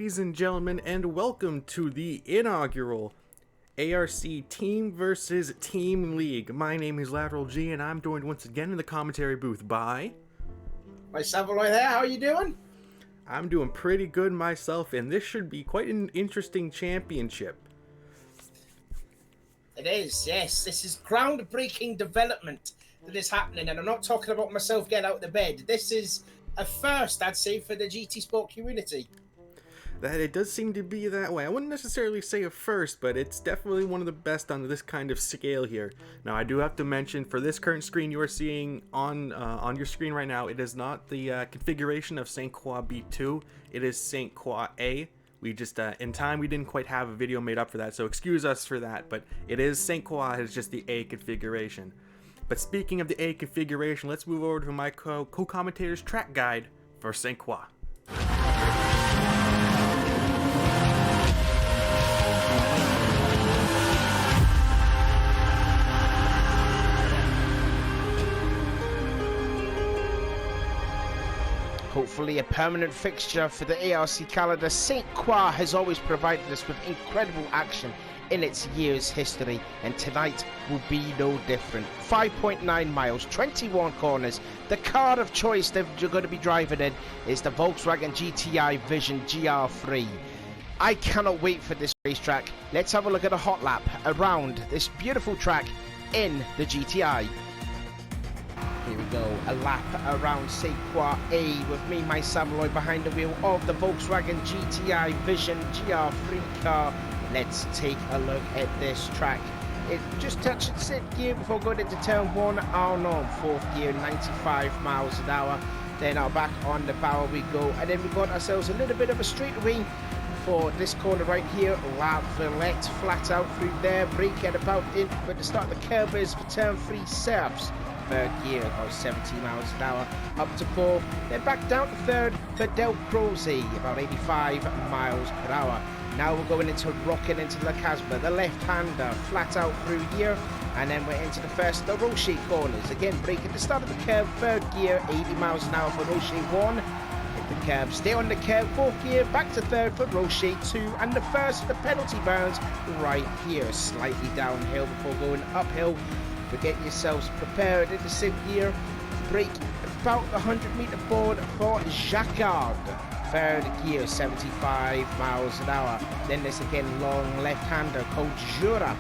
ladies and gentlemen, and welcome to the inaugural ARC Team vs. Team League. My name is Lateral G, and I'm joined once again in the commentary booth by... Myself, Aloy there, how are you doing? I'm doing pretty good myself, and this should be quite an interesting championship. It is, yes. This is groundbreaking development that is happening, and I'm not talking about myself getting out of the bed. This is a first, I'd say, for the GT Sport community. That it does seem to be that way. I wouldn't necessarily say a first, but it's definitely one of the best on this kind of scale here. Now, I do have to mention, for this current screen you are seeing on your screen right now, it is not the configuration of St. Croix B2. It is St. Croix A. We just, in time, we didn't quite have a video made up for that, so excuse us for that, but it is St. Croix, it's just the A configuration. But speaking of the A configuration, let's move over to my co-commentator's track guide for St. Croix. Hopefully a permanent fixture for the ARC calendar, St. Croix has always provided us with incredible action in its year's history, and tonight will be no different. 5.9 miles, 21 corners. The car of choice that you're going to be driving in is the Volkswagen GTI Vision GR3. I cannot wait for this racetrack. Let's have a look at a hot lap around this beautiful track in the GTI. Here we go, a lap around St. Croix A with me, my Samurai, behind the wheel of the Volkswagen GTI Vision GR3 car. Let's take a look at this track. It just touched its gear before going into turn 1. Oh no, fourth gear, 95 miles an hour. Then back on the barrel we go, and then we got ourselves a little bit of a straightaway for this corner right here. La Villette flat out through there, brake at about in, but to start the curve is for turn 3 serves. Third gear, about 70 miles an hour, up to 4, then back down to third for Del Croix, about 85 miles per hour. Now we're going into rocking into the Casbah, the left-hander, flat out through here, and then we're into the first of the Rocher corners. Again, braking at the start of the curve, third gear, 80 miles an hour for Rocher 1. Hit the curve, stay on the curve, fourth gear, back to third for Rocher 2, and the first of the penalty burns right here, slightly downhill before going uphill. But get yourselves prepared in the sixth gear, brake about 100 meter forward for Jacquard. Third gear, 75 miles an hour. Then this again, long left-hander called Jura.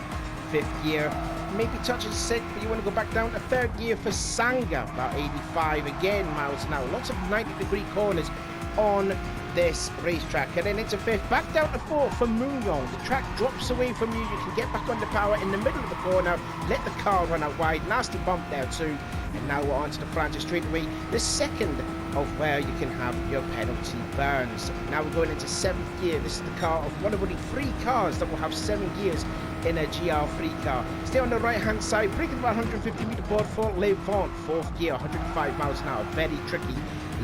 Fifth gear, maybe touches sixth, but you want to go back down to third gear for Sanga, about 85 again miles an hour. Lots of 90-degree corners on this racetrack, and then into fifth, back down to fourth for Mougnon. The track drops away from you, you can get back on the power in the middle of the corner, let the car run out wide, nasty bump there too, and now we're onto the Francis straightaway, the second of where you can have your penalty burns. Now we're going into seventh gear. This is the car of one of only 3 cars that will have 7 gears in a GR3 car. Stay on the right hand side, braking about 150 meter board for Le Vent, fourth gear, 105 miles an hour, very tricky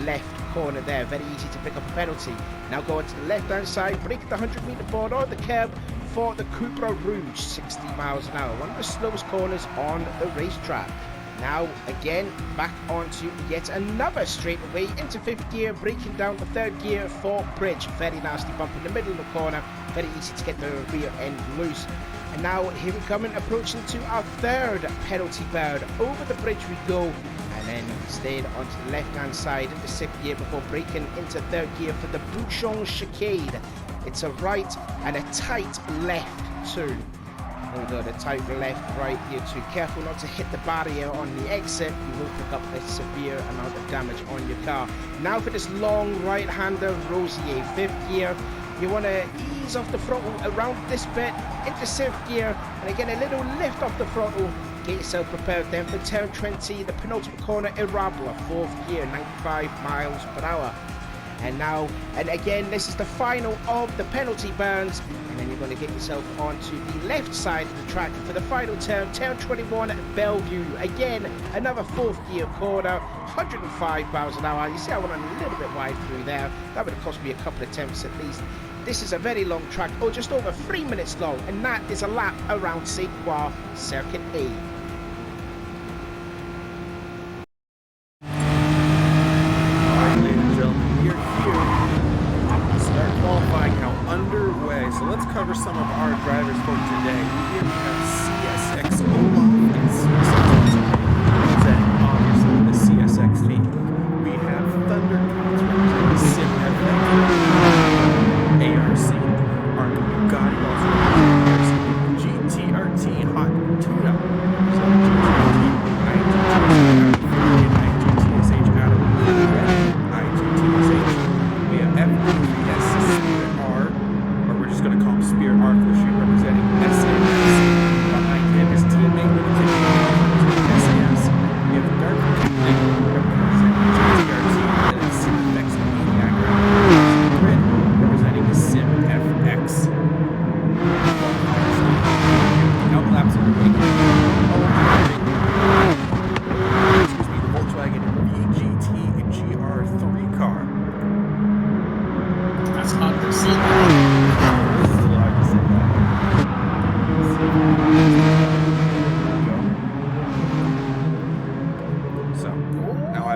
left corner there, very easy to pick up a penalty. Now go to the left hand side, brake the 100 meter board on the curb for the Cupra Rouge, 60 miles an hour, one of the slowest corners on the racetrack. Now again back onto yet another straightaway into fifth gear, braking down the third gear for Bridge, very nasty bump in the middle of the corner, very easy to get the rear end loose. And now here we come, approaching to our third penalty burn. Over the bridge we go, and then stayed onto the left hand side of the sixth gear before braking into third gear for the Bouchon Chicane. It's a right and a tight left too. There we go, the tight left right here too. Careful not to hit the barrier on the exit, you will pick up a severe amount of damage on your car. Now for this long right hander Rosier, fifth gear. You want to ease off the throttle around this bit into 7th gear, and again a little lift off the throttle. Get yourself prepared then for turn 20, the penultimate corner, Irabla, 4th gear, 95 miles per hour. And now, and again, this is the final of the penalty burns, and then you're going to get yourself onto the left side of the track for the final turn, turn 21 at Bellevue. Again, another 4th gear corner, 105 miles an hour. You see I went a little bit wide through there. That would have cost me a couple of attempts at least. This is a very long track, just over 3 minutes long, and that is a lap around St. Croix Circuit A. Alright, ladies and gentlemen, we are here. Start qualifying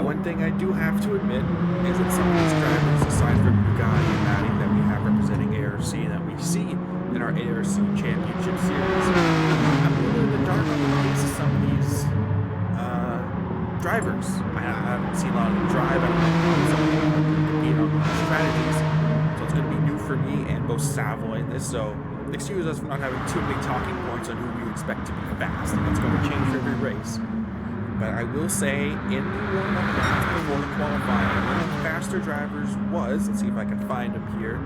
one thing I do have to admit is that some of these drivers, aside from Bugatti and Matty that we have representing ARC that we see in our ARC Championship Series, I'm a little in the dark on the pace of some of these drivers. I haven't seen a lot of them drive. I don't know some of them compete on strategies. So it's going to be new for me and both Savoy in this. So excuse us for not having too many talking points on who we expect to be fast, and that's going to change for every race. But I will say, in the warm-up laps before the qualifying, one of the faster drivers was, let's see if I can find him here.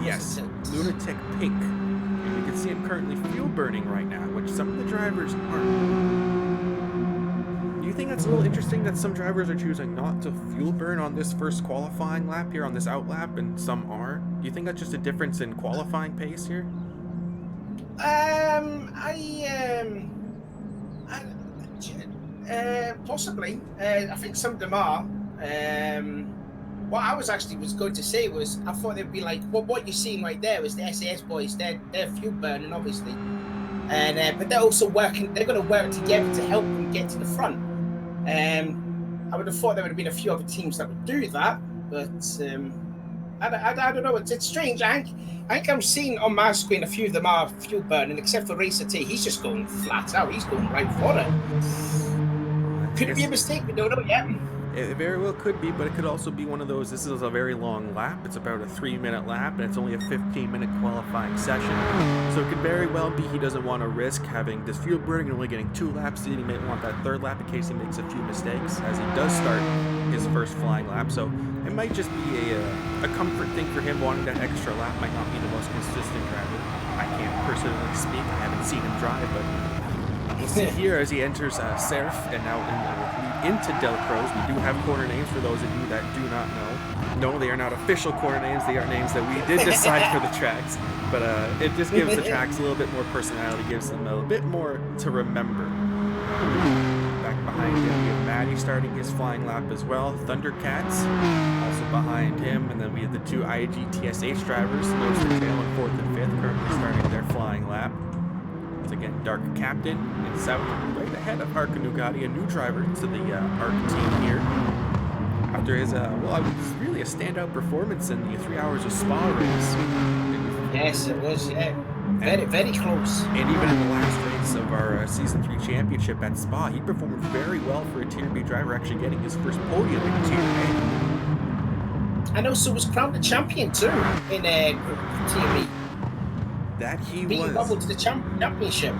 Yes, Lunatic Pink. And we can see him currently fuel burning right now, which some of the drivers aren't. Do you think that's a little interesting that some drivers are choosing not to fuel burn on this first qualifying lap here, on this out lap, and some are? Do you think that's just a difference in qualifying pace here? Possibly. I think some of them are. What I was going to say was, I thought they'd be like, what you're seeing right there is the SAS boys. They're fuel burning, obviously, and but they're also working. They're going to work together to help them get to the front. I would have thought there would have been a few other teams that would do that, but I don't know. It's strange. I think I'm seeing on my screen a few of them are fuel burning, except for Racer T. He's just going flat out. He's going right for it. Could it be a mistake? We don't know yet. It very well could be, but it could also be one of those, this is a very long lap. It's about a 3-minute lap, and it's only a 15-minute qualifying session. So it could very well be he doesn't want to risk having this fuel burning and only getting 2 laps. He may want that 3rd lap in case he makes a few mistakes, as he does start his first flying lap. So it might just be a comfort thing for him. Wanting that extra lap might not be the most consistent driver. I can't personally speak. I haven't seen him drive, but we'll see here as he enters Serif and now into Del Croix. We do have corner names for those of you that do not know. No, they are not official corner names. They are names that we did decide for the tracks. But it just gives the tracks a little bit more personality, gives them a bit more to remember. Back behind him, we have Matty starting his flying lap as well. Thundercats also behind him. And then we have the 2 IG TSH drivers, Nose to Tail in 4th and 5th, currently starting their flying lap. Once again, Dark Captain in South, right ahead of Arca Nugatti, a new driver to the Arca team here. After his, well, it was really a standout performance in the 3 Hours of Spa race. Yes, it was, yeah. Very close. And even in the last race of our Season 3 championship at Spa, he performed very well for a Tier B driver, actually getting his first podium in Tier A. And also was crowned the champion too in Tier B. That he being was. Bubble to the championship.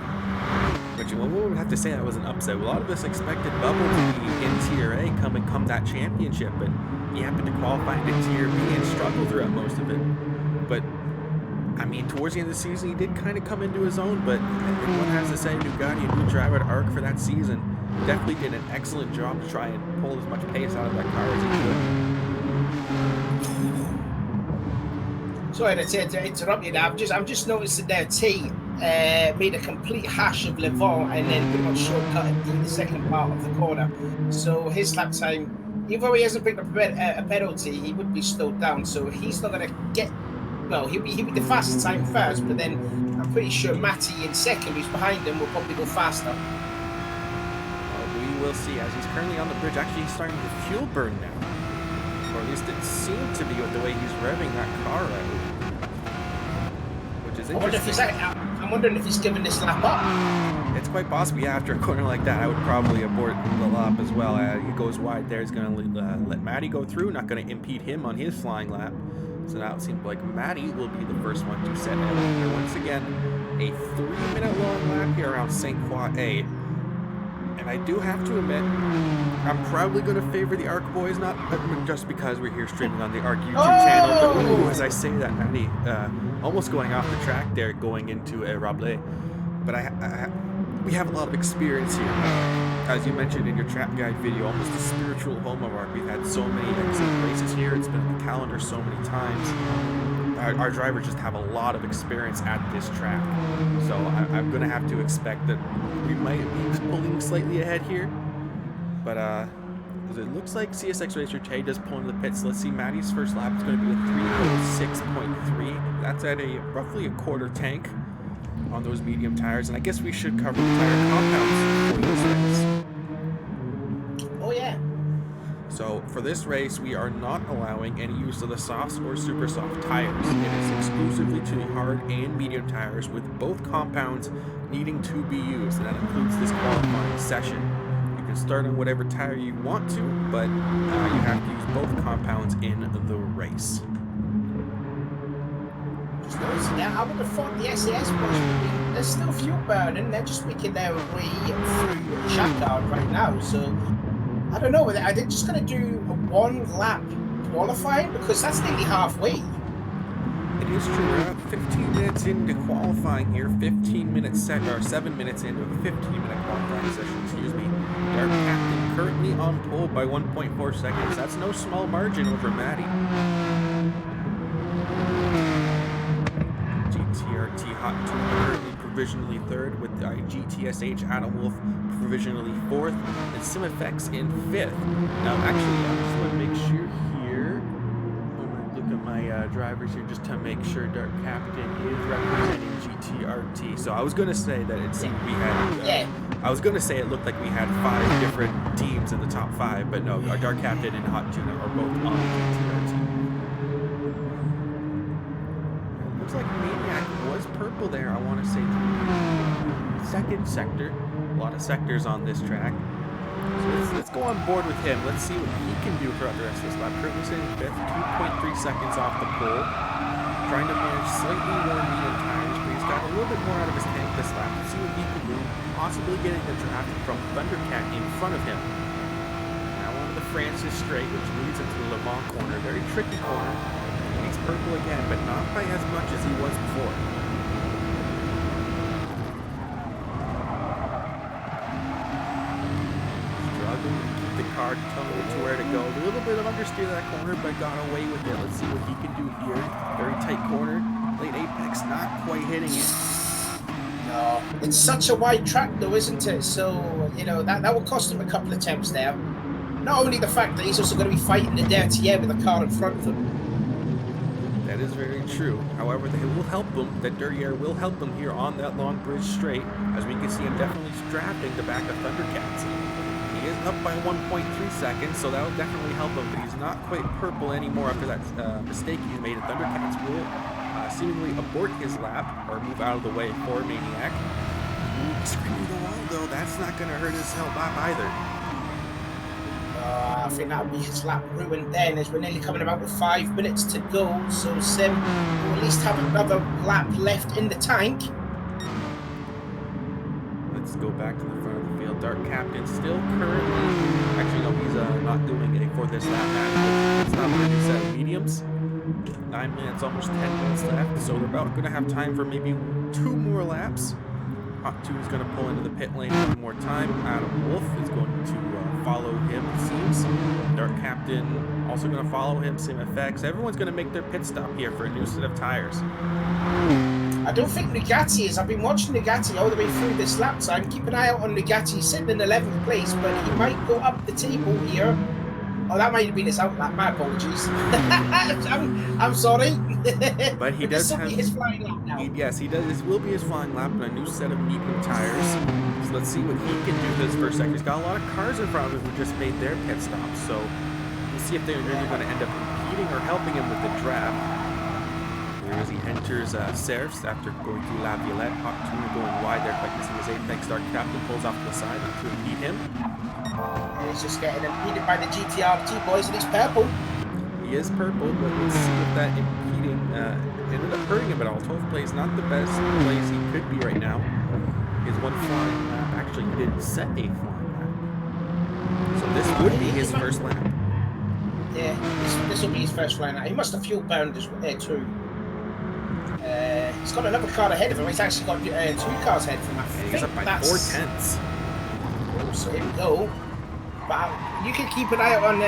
Which we would have to say that was an upset. A lot of us expected Bubble to be in Tier A come that championship, but he happened to qualify into Tier B and struggle throughout most of it. But I mean, towards the end of the season, he did kind of come into his own. But one has to say, Nugatti, a new driver at ARC for that season, definitely did an excellent job to try and pull as much pace out of that car as he could. Sorry to interrupt you there. I'm just noticing there T made a complete hash of Le Vent and then pretty much shortcut in the second part of the corner. So his lap time, even though he hasn't picked up a penalty, he would be slowed down. So he's not going to get, well, he'll be the fastest time first, but then I'm pretty sure Matty in second, who's behind him, will probably go faster. Well, we will see. As he's currently on the bridge, actually he's starting to fuel burn now. Or at least it seemed to be with the way he's revving that car out. Which is interesting. I'm wondering if he's giving this lap up. It's quite possible. Yeah, after a corner like that, I would probably abort the lap as well. He goes wide there. He's going to let Matty go through, not going to impede him on his flying lap. So now it seems like Matty will be the first one to set him. And once again, a 3-minute long lap here around St. Croix A. And I do have to admit, I'm probably going to favor the ARC boys, not just because we're here streaming on the ARC YouTube channel, but as I say that, Matty almost going off the track there, going into a Rabelais. But we have a lot of experience here. As you mentioned in your trap guide video, almost a spiritual home of ARC. We've had so many excellent races here. It's been on the calendar so many times. Our drivers just have a lot of experience at this track. So I'm going to have to expect that we might be pulling slightly ahead here. But it looks like CSX Racer Tay does pull into the pits. Let's see, Matty's first lap is going to be a 306.3. That's at roughly a quarter tank on those medium tires. And I guess we should cover the tire compounds for this race. So for this race, we are not allowing any use of the softs or super soft tires. It is exclusively to the hard and medium tires, with both compounds needing to be used, and that includes this qualifying session. You can start on whatever tire you want to, but you have to use both compounds in the race. I would have thought the SAS boys would be, there's still fuel burning, they're just making their way through Shackyard right now, so I don't know, are they just going to do a 1 lap qualifying? Because that's nearly halfway. It is true, we're about 15 minutes into qualifying here, 7 minutes into a 15-minute qualifying session, excuse me. Our captain currently on pole by 1.4 seconds. That's no small margin over Maddie. GTRT Hot 2 currently provisionally third, with GTSH Adam Wolf provisionally fourth, and SimFX in fifth. Now, actually, I just want to make sure here. I'm going to look at my drivers here just to make sure Dark Captain is representing GTRT. So I was going to say that it seemed we had. I was going to say it looked like we had 5 different teams in the top 5, but no, our Dark Captain and Hot Tuna are both on GTRT. Looks like Maniac was purple there, I want to say. Second sector. A lot of sectors on this track. So let's go on board with him. Let's see what he can do throughout the rest of this lap. Currently sitting fifth, 2.3 seconds off the pole. Trying to manage slightly more medium tires, but he's got a little bit more out of his tank this lap. Let's see what he can do. Possibly getting the draft from Thundercat in front of him. Now on the Francis straight, which leads into the Le Mans corner. Very tricky corner. He's purple again, but not by as much as he was before. Struggling to keep the car toned to where to go. A little bit of understeer that corner, but got away with it. Let's see what he can do here. Very tight corner. Late apex, not quite hitting it. No, it's such a wide track though, isn't it? So, you know, that will cost him a couple of attempts there. Not only the fact that he's also going to be fighting the dirty air with the car in front of him. That is very true. However, they will help him. That dirty air will help him here on that long bridge straight. As we can see him definitely drafting the back of Thundercats. He is up by 1.3 seconds, so that will definitely help him. But he's not quite purple anymore after that mistake he made. And Thundercats will seemingly abort his lap or move out of the way for Maniac. Screaming the wall, though, that's not going to hurt his lap either. I think that'll be his lap ruined then, as we're nearly coming about with 5 minutes to go. So Sim will at least have another lap left in the tank. Let's go back to the front of the field. Dark Captain still currently, actually no, he's not doing a for this lap match. It's not going to set of mediums. 9 minutes, almost 10 minutes left, so we're about going to have time for maybe 2 more laps. Hot 2 is going to pull into the pit lane one more time. Adam Wolf is going to follow him, it seems. Dark Captain also going to follow him. SimFX. Everyone's going to make their pit stop here for a new set of tires. I don't think Nugatti is. I've been watching Nugatti all the way through this lap time. Keep an eye out on Nugatti, sitting in 11th place, but he might go up the table here. Oh, that might have been his outlap. My apologies. I'm sorry. But he does have his flying lap now. Yes, he does. This will be his flying lap on a new set of medium tires. So let's see what he can do this first second. He's got a lot of cars in front of him who just made their pit stops. So we'll see if they're really going to end up competing or helping him with the draft. Here as he enters Serfs after going through La Violette. Hot Tuna going wide there, quite missing his apex. Dark Captain pulls off to the side to impede him. And he's just getting impeded by the GTRT boys, and he's purple. He is purple, but let's see if that impeding ended up hurting him at all. 12th place, not the best place he could be right now. His one flying lap, actually he didn't set a flying lap. So this would be his first lap. Yeah, this will be his first flying lap. He must have fuel burned as well too. He's got another car ahead of him. He's actually got 2 cars ahead from that. He's up by 4/10. So here we go. But you can keep an eye out on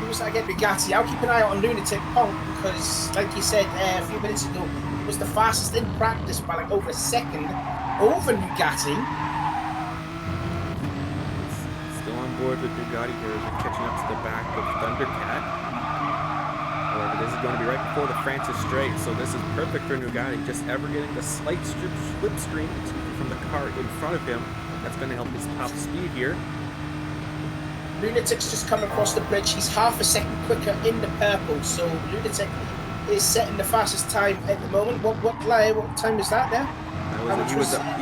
who was that again? Bugatti. I'll keep an eye out on Lunatic Punk because, like you said a few minutes ago, it was the fastest in practice by like over a second over Bugatti. Still on board with Bugatti here as we're catching up to the back of Thundercat. However, this is going to be right before the Francis straight, so this is perfect for Nugatti, just ever getting the slight slipstream from the car in front of him. That's going to help his top speed here. Lunatic's just come across the bridge. He's half a second quicker in the purple. So Lunatic is setting the fastest time at the moment. What time is that there? He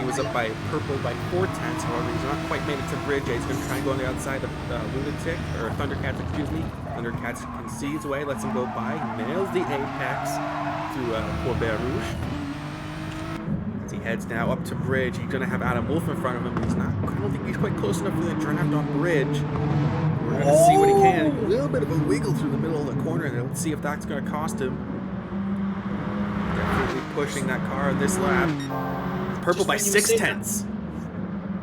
was up by purple by 4 tenths. However, he's not quite made it to bridge yet. He's going to try and go on the outside of Lunatic, or Thundercats, excuse me. Thundercats concedes away, lets him go by. He nails the apex through Corbett Rouge. As he heads now up to bridge, he's going to have Adam Wolf in front of him. He's not. I don't think he's quite close enough for the draft on bridge. We're going to see what he can. A little bit of a wiggle through the middle of the corner there. Let's see if that's going to cost him. Definitely pushing that car this lap. Purple by 6 tenths.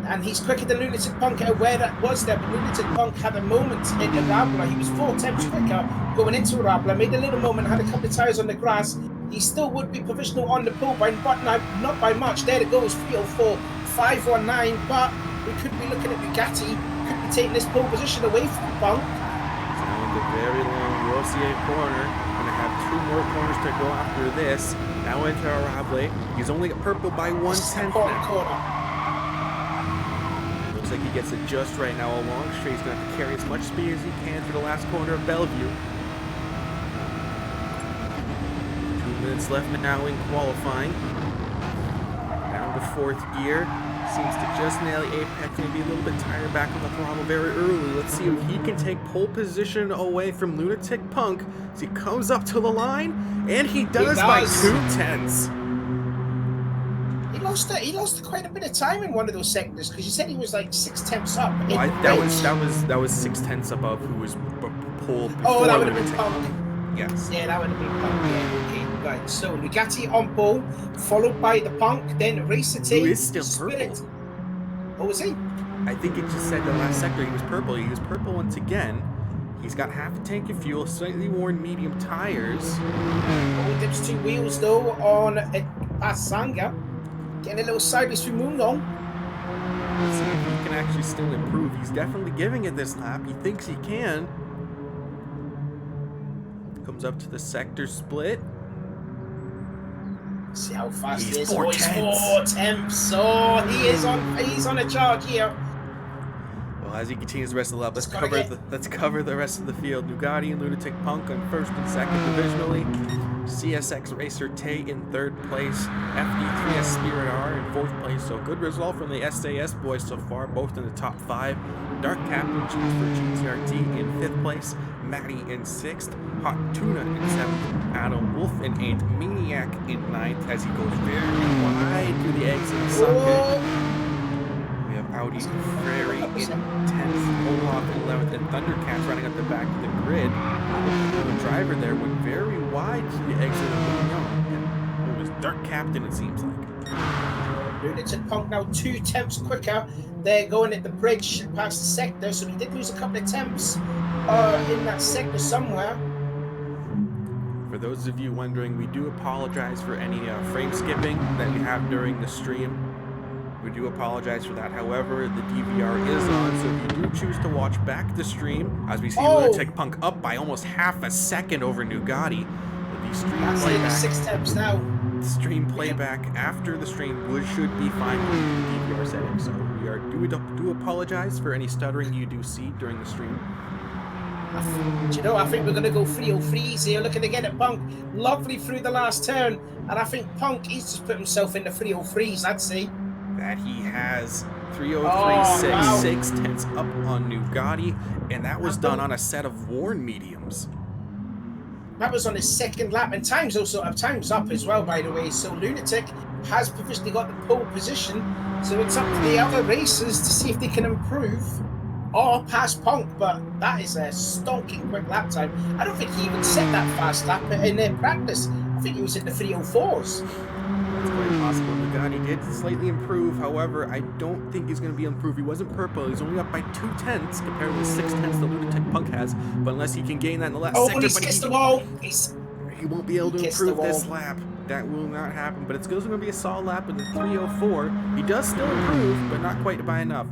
And he's quicker than Lunatic Punk at where that was there, but Lunatic Punk had a moment in the Rabla. He was 4 tenths quicker going into a Rabla, made a little moment, had a couple of tyres on the grass. He still would be provisional on the pole by, but not by much. There it goes, 304, 519, but we could be looking at Bugatti, could be taking this pole position away from Punk. Down the very long Rossier corner. Gonna have 2 more corners to go after this. Now into Arable. He's only got purple by 1 tenth now. Looks like he gets it just right now along straight. He's gonna have to carry as much speed as he can for the last corner of Bellevue. 2 minutes left now in qualifying. Down to 4th gear. Seems to just nail the apex, maybe a little bit tired back on the throttle very early. Let's see if he can take pole position away from Lunatic Punk as he comes up to the line, and he does by 2 tenths. He lost quite a bit of time in one of those sectors because you said he was like 6 tenths up. Well, that was 6 tenths above who was pole before. Oh, that would have been Punk. Yes. Yeah, that would have been Punk. Yeah, okay. Right, so Bugatti on pole, followed by the Punk, then Racer T. Who is still purple. Oh, was he? I think it just said the last sector he was purple. He was purple once again. He's got half a tank of fuel, slightly worn medium tires. Oh, dips 2 wheels though on Pasanga. Getting a little sideways through Moonlong. Let's see if he can actually still improve. He's definitely giving it this lap. He thinks he can. Comes up to the sector split. See how fast he is. 4 tenths. Oh, he's on a charge here. Well, as he continues the rest of the lap, let's cover the rest of the field. Bugatti and Lunatic Punk on 1st and 2nd divisionally. CSX Racer Tay in 3rd place. FD3S Spirit R in 4th place. So good result from the SAS boys so far, both in the top 5. Dark Captain Jeans for GTRT in 5th place. Matty in 6th. Hot Tuna in 7th. Adam Wolf in 8th. Maniac in 9th as he goes very wide through the exit of Sunday. We have Audi Ferrari in 10th. Olaf in 11th. And Thundercats running up the back of the grid. The driver there went very wide through the exit of Mignon. It was Dark Captain, it seems like. Lunatic Punk now 2 tenths quicker. They're going at the bridge past the sector, so he did lose a couple of tenths in that sector somewhere. For those of you wondering, we do apologize for any frame skipping that we have during the stream. We do apologize for that. However, the DVR is on, so if you do choose to watch back the stream, as we see Lunatic Punk up by almost half a second over Nugatti, the stream playback. 6 tenths now. Stream playback after the stream should be fine with the DVR settings. So we do apologize for any stuttering you do see during the stream. Do you know, I think we're going to go 303s here, looking to get at Punk. Lovely through the last turn, and I think Punk, he's just put himself in the 303s, I'd say. That he has 303.6, 6 tenths up on Nugatti, and that was done on a set of worn mediums. That was on his 2nd lap, and time's up as well, by the way. So Lunatic has provisionally got the pole position, so it's up to the other racers to see if they can improve or pass Punk, but that is a stonking quick lap time. I don't think he even set that fast lap in their practice. I think he was in the 304s. That's quite possible. Nugatti did slightly improve. However, I don't think he's going to be improved. He wasn't purple. He's only up by 2 tenths compared to the 6 tenths that Lunatic Punk has. But unless he can gain that in the last sector, he's kissed the wall. He won't be able to improve this lap. That will not happen. But it's going to be a solid lap with a 304. He does still improve, but not quite by enough.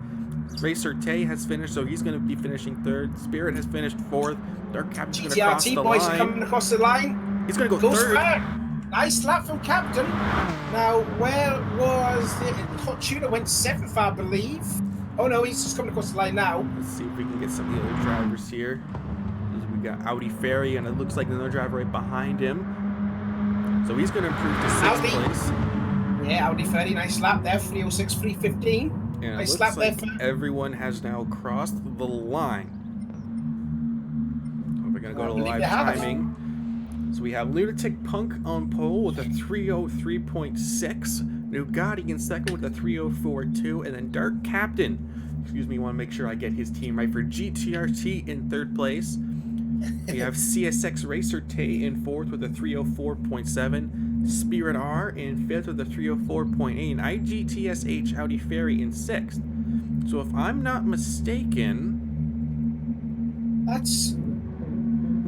Racer Tay has finished, so he's going to be finishing 3rd. Spirit has finished 4th. Dark Captain's going to cross the line. GTRT boys are coming across the line. He's going to go 3rd. Nice lap from Captain. Now, where was it? Hot Tuna went 7th, I believe. Oh no, he's just coming across the line now. Let's see if we can get some of the other drivers here. We got Audi Ferry, and it looks like another driver right behind him. So he's going to improve to 6th place. Yeah, Audi Ferry, nice lap there, 306, 315. And Nice it lap looks there. like everyone has now crossed the line. So we're going to go to live timing. So we have Lunatic Punk on pole with a 303.6. Nugatti in second with a 304.2. And then Dark Captain, excuse me, want to make sure I get his team right, for GTRT in 3rd place. We have CSX Racer Tay in 4th with a 304.7. Spirit R in 5th with a 304.8. And IGTSH Audi Ferry in 6th. So if I'm not mistaken, That's...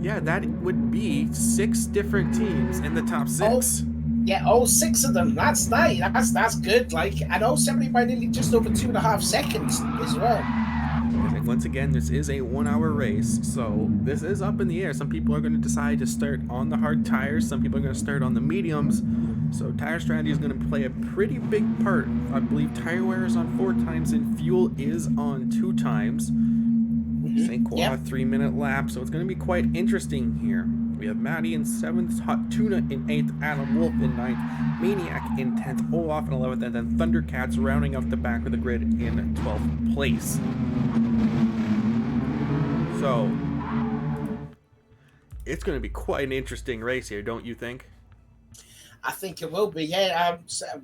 yeah, that would be 6 different teams in the top 6. Yeah, all 6 of them. That's nice. That's good. Like, and all 70 by nearly just over 2.5 seconds as well. And once again, this is a 1-hour race, so this is up in the air. Some people are going to decide to start on the hard tires. Some people are going to start on the mediums. So tire strategy is going to play a pretty big part. I believe tire wear is on 4 times and fuel is on 2 times. St. Croix, 3-minute lap, so it's going to be quite interesting here. We have Maddie in 7th, Hot Tuna in 8th, Adam Wolf in 9th, Maniac in 10th, Olaf in 11th, and then Thundercats rounding up the back of the grid in 12th place. So, it's going to be quite an interesting race here, don't you think? I think it will be, yeah.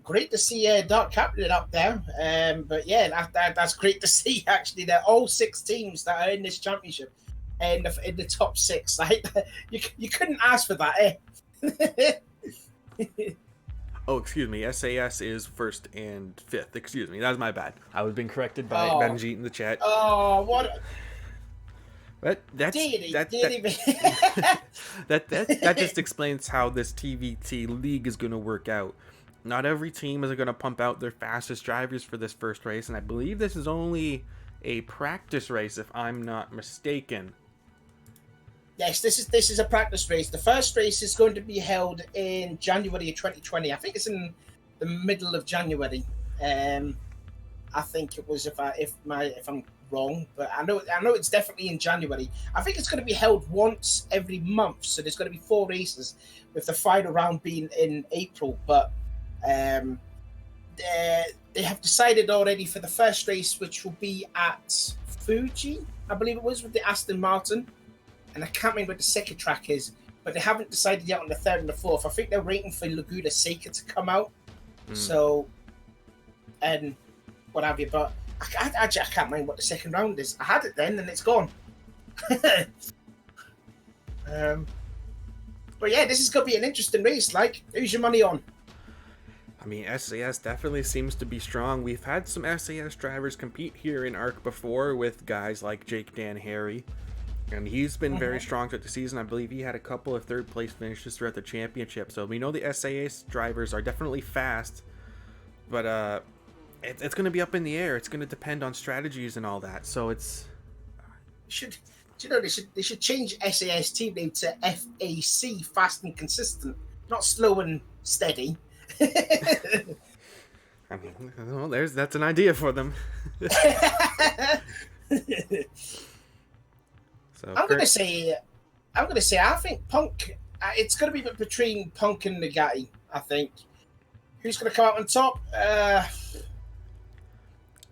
Great to see Dark Captain up there. But yeah, that's great to see, actually, that all 6 teams that are in this championship in the top 6. Like, you couldn't ask for that, eh? Oh, excuse me. SAS is 1st and 5th. Excuse me. That was my bad. I was being corrected by Benji in the chat. Oh, what... But that just explains how this TVT league is going to work out. Not every team is going to pump out their fastest drivers for this first race, and I believe this is only a practice race, if I'm not mistaken. Yes, this is a practice race. The first race is going to be held in January of 2020. I think it's in the middle of January. I think it was, if I'm wrong, but I know it's definitely in January. I think it's going to be held once every month, so there's going to be 4 races, with the final round being in April. But they have decided already for the first race, which will be at Fuji, I believe it was, with the Aston Martin, and I can't remember what the second track is, but they haven't decided yet on the 3rd and the 4th. I think they're waiting for Laguna Seca to come out. So, and what have you, but I can't remember what the second round is. I had it then, and it's gone. But yeah, this is going to be an interesting race. Like, who's your money on? I mean, SAS definitely seems to be strong. We've had some SAS drivers compete here in ARC before with guys like Jake Dan Harry, and he's been very strong throughout the season. I believe he had a couple of 3rd place finishes throughout the championship. So we know the SAS drivers are definitely fast, but it's going to be up in the air. It's going to depend on strategies and all that. So it's... They should change SAS team name to FAC, Fast and Consistent, not Slow and Steady. I mean, well, that's an idea for them. So I'm gonna say, I think Punk. It's gonna be between Punk and Nugatti. I think. Who's gonna come out on top?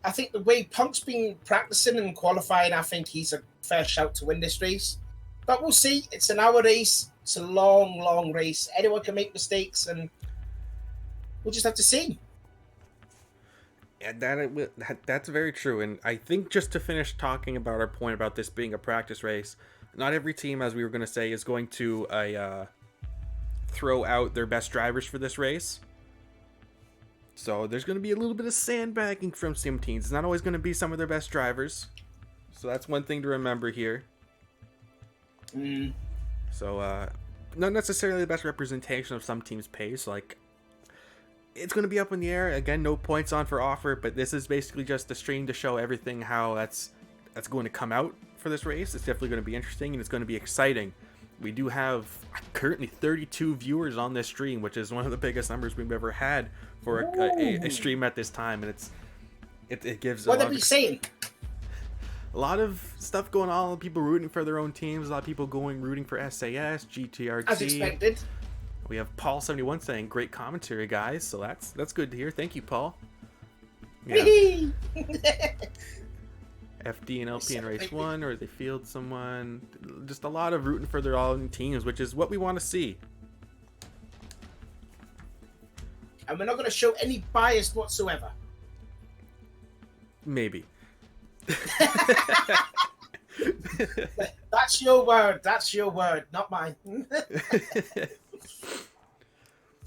I think the way Punk's been practicing and qualifying, I think he's a fair shout to win this race. But we'll see. It's an hour race. It's a long, long race. Anyone can make mistakes, and we'll just have to see. Yeah, that's very true. And I think, just to finish talking about our point about this being a practice race, not every team, as we were going to say, is going to throw out their best drivers for this race. So there's going to be a little bit of sandbagging from some teams. It's not always going to be some of their best drivers. So that's one thing to remember here. So not necessarily the best representation of some teams' pace. Like, it's going to be up in the air. Again, no points on for offer, but this is basically just a stream to show everything how that's going to come out for this race. It's definitely going to be interesting, and it's going to be exciting. We do have currently 32 viewers on this stream, which is one of the biggest numbers we've ever had for a stream at this time, and It gives What are they saying? a lot of stuff going on. People rooting for their own teams. A lot of people rooting for SAS, GTRT. As expected. We have Paul71 saying, "Great commentary, guys." So that's good to hear. Thank you, Paul. Yeah. FD and LP in race 1, or they field someone. Just a lot of rooting for their own teams, which is what we want to see. And we're not going to show any bias whatsoever. Maybe. That's your word. That's your word, not mine.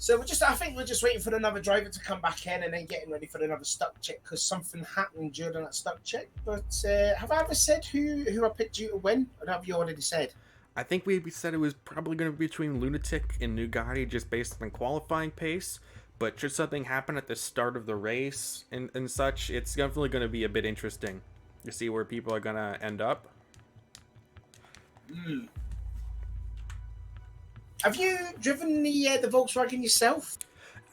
So I think we're just waiting for another driver to come back in and then getting ready for another stock check because something happened during that stock check. But have I ever said who I picked you to win? Or have you already said? I think we said it was probably going to be between Lunatic and Nugatti just based on qualifying pace. But should something happen at the start of the race and such, it's definitely going to be a bit interesting to see where people are going to end up. Have you driven the Volkswagen yourself?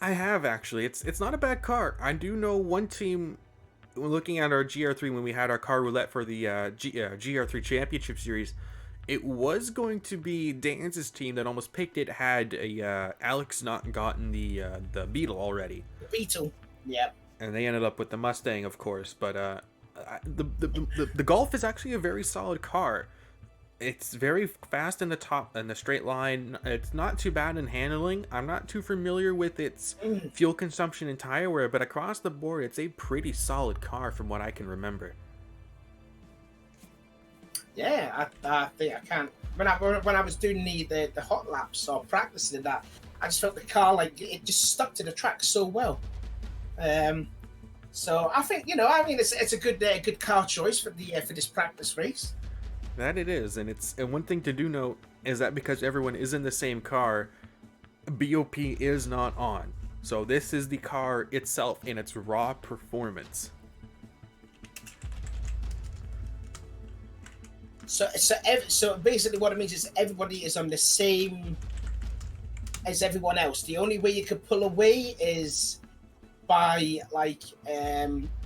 I have, actually. It's not a bad car. I do know one team, when looking at our GR3 when we had our car roulette for the GR3 Championship Series, it was going to be Danz's team that almost picked it had Alex not gotten the Beetle already. The Beetle, yeah. And they ended up with the Mustang, of course. But the Golf is actually a very solid car. It's very fast in the straight line. It's not too bad in handling. I'm not too familiar with its fuel consumption and tire wear, but across the board, it's a pretty solid car from what I can remember. Yeah, I think I can. When I was doing the hot laps or practicing that, I just felt the car like it just stuck to the track so well. So I think it's a good car choice for this practice race. That it is, and one thing to do note is that because everyone is in the same car, BOP is not on. So this is the car itself in its raw performance. So basically what it means is everybody is on the same as everyone else. The only way you could pull away is by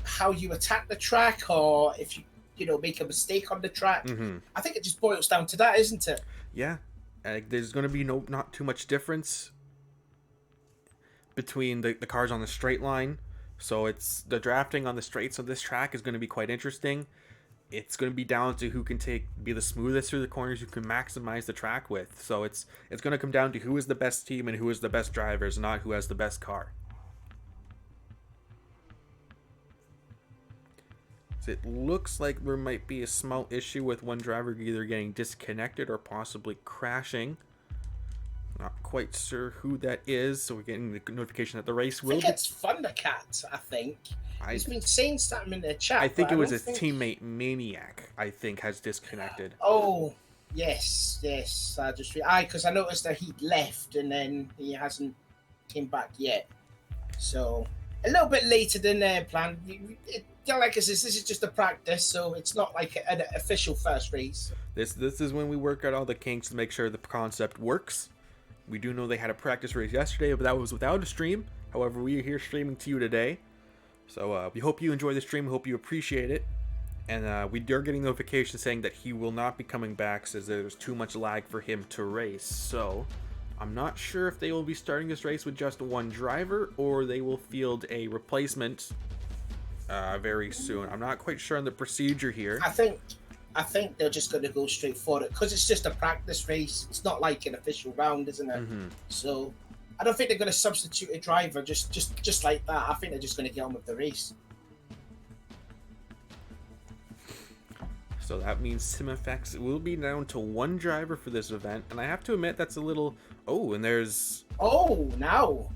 how you attack the track, or if you make a mistake on the track. I think it just boils down to that, isn't it? Yeah, there's going to be not too much difference between the cars on the straight line. So it's the drafting on the straights of this track is going to be quite interesting. It's going to be down to who can be the smoothest through the corners, who can maximize the track with. So it's going to come down to who is the best team and who is the best drivers, not who has the best car. So it looks like there might be a small issue with one driver either getting disconnected or possibly crashing. Not quite sure who that is, so we're getting the notification that the race will. I think it's Thundercat. I think he's been saying something in the chat. I think it was his teammate Maniac. I think has disconnected. Oh yes. I just because I noticed that he'd left and then he hasn't came back yet. So a little bit later than planned. Like I said, this is just a practice, so it's not like an official first race. This is when we work out all the kinks to make sure the concept works. We do know they had a practice race yesterday, but that was without a stream. However, we are here streaming to you today. So we hope you enjoy the stream. We hope you appreciate it. And we are getting notifications saying that he will not be coming back, says there's too much lag for him to race. So I'm not sure if they will be starting this race with just one driver or they will field a replacement very soon. I'm not quite sure on the procedure here. I think they're just going to go straight for it because it's just a practice race. It's not like an official round, isn't it? So I don't think they're going to substitute a driver just like that. I think they're just going to get on with the race. So that means SimFX will be down to one driver for this event, and I have to admit that's a little. Oh, and there's. Oh, now.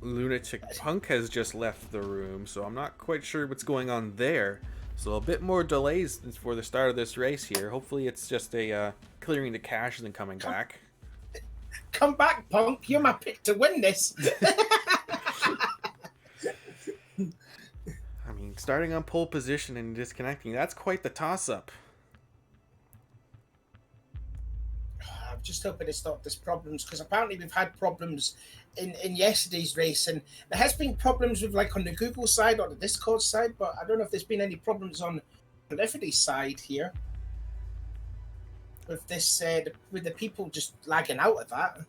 Lunatic Punk has just left the room, so I'm not quite sure what's going on there. So a bit more delays for the start of this race here. Hopefully it's just a clearing the cache and then coming back. Come back, Punk. You're my pick to win this. I mean, starting on pole position and disconnecting, that's quite the toss-up. just hoping it's not this problems, because apparently we've had problems in yesterday's race, and there has been problems with like on the Google side or the Discord side, but I don't know if there's been any problems on the referee side here with this with the people just lagging out of that.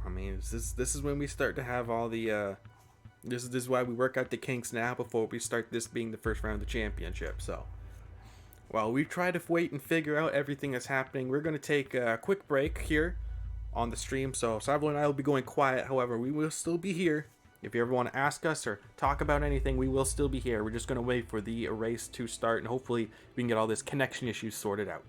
I mean, this is when we start to have all the this is why we work out the kinks now before we start this being the first round of the championship. So while we try to wait and figure out everything that's happening, we're going to take a quick break here on the stream. So Cyber and I will be going quiet. However, we will still be here. If you ever want to ask us or talk about anything, we will still be here. We're just going to wait for the race to start, and hopefully we can get all this connection issues sorted out.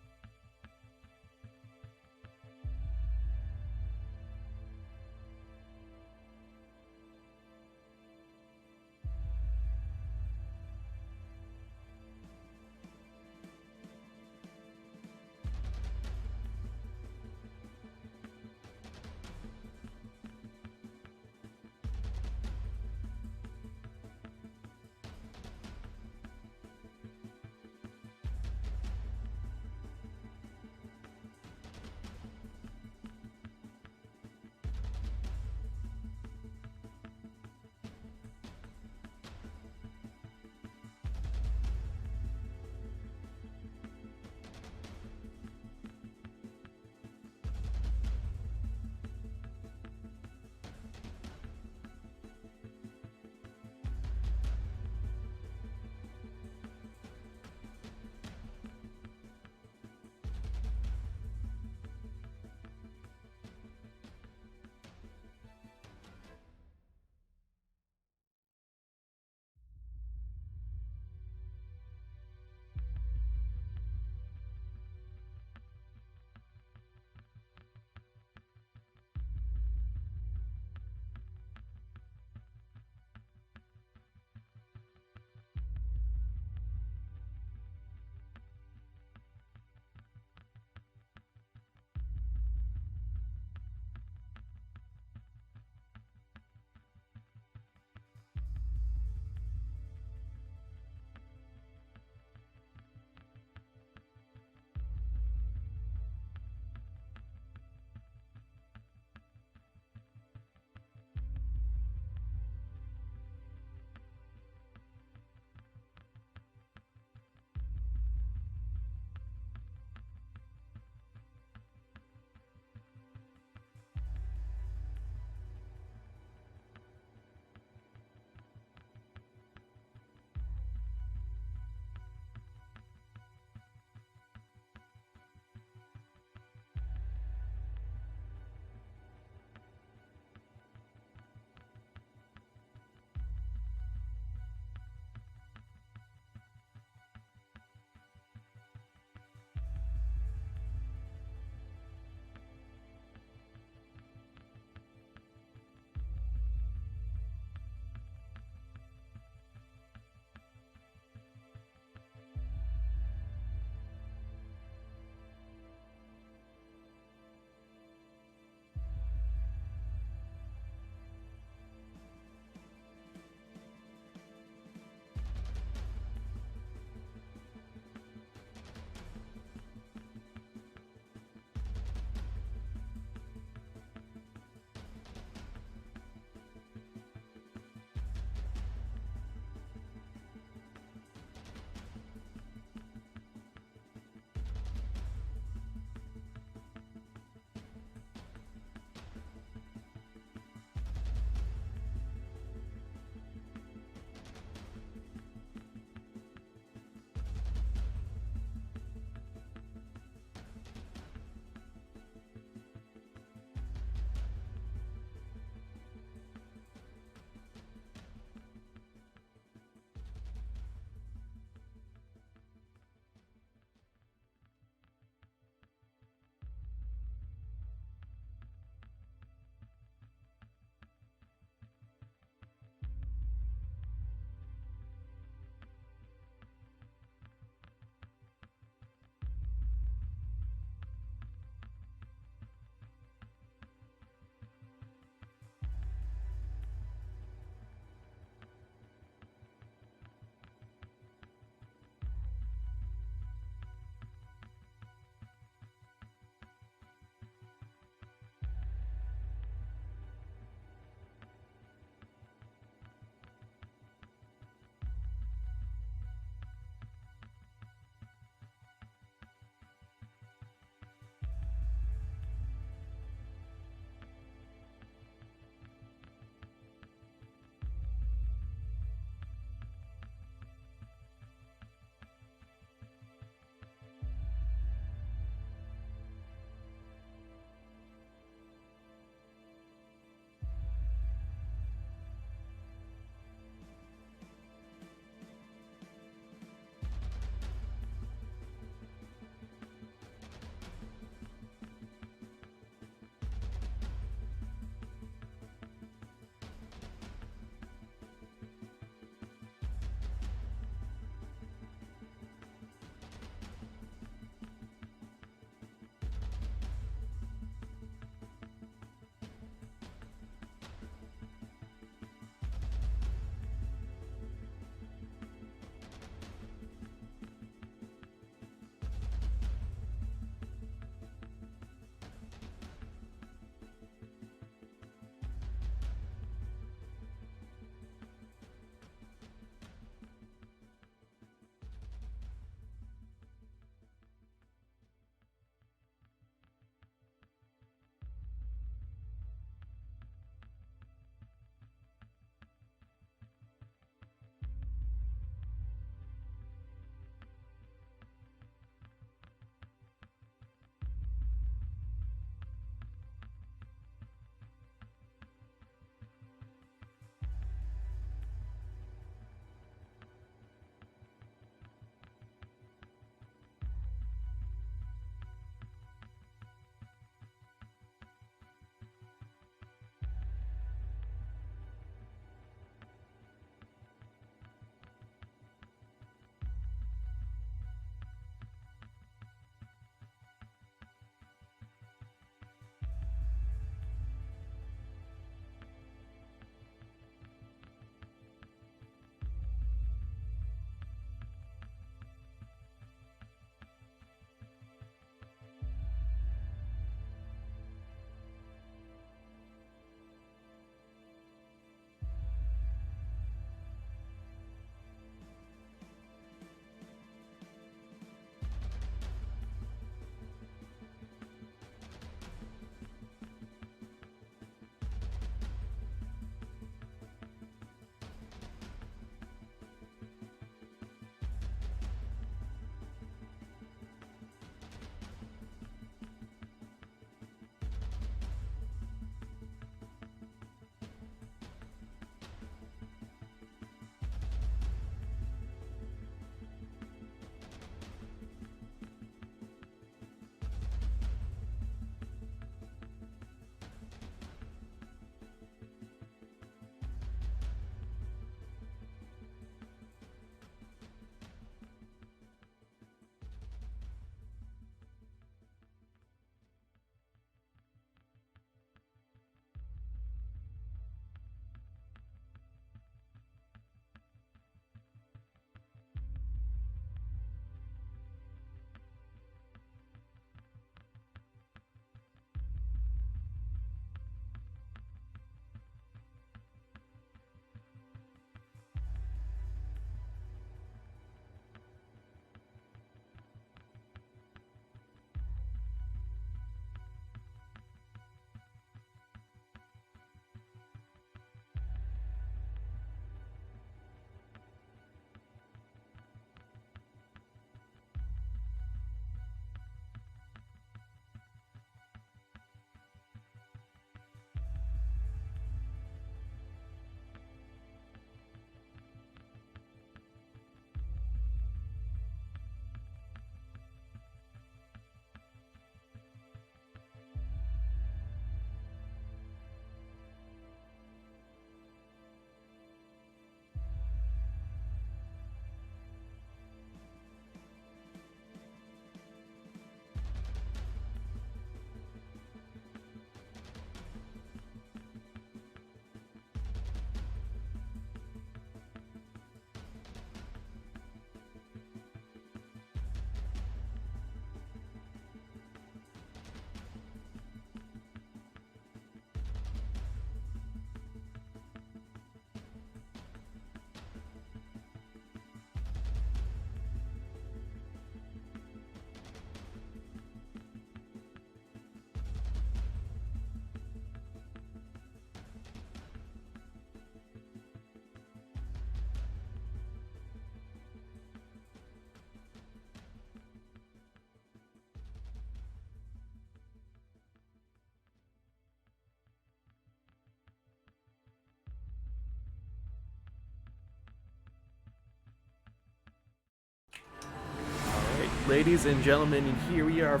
ladies and gentlemen, and here we are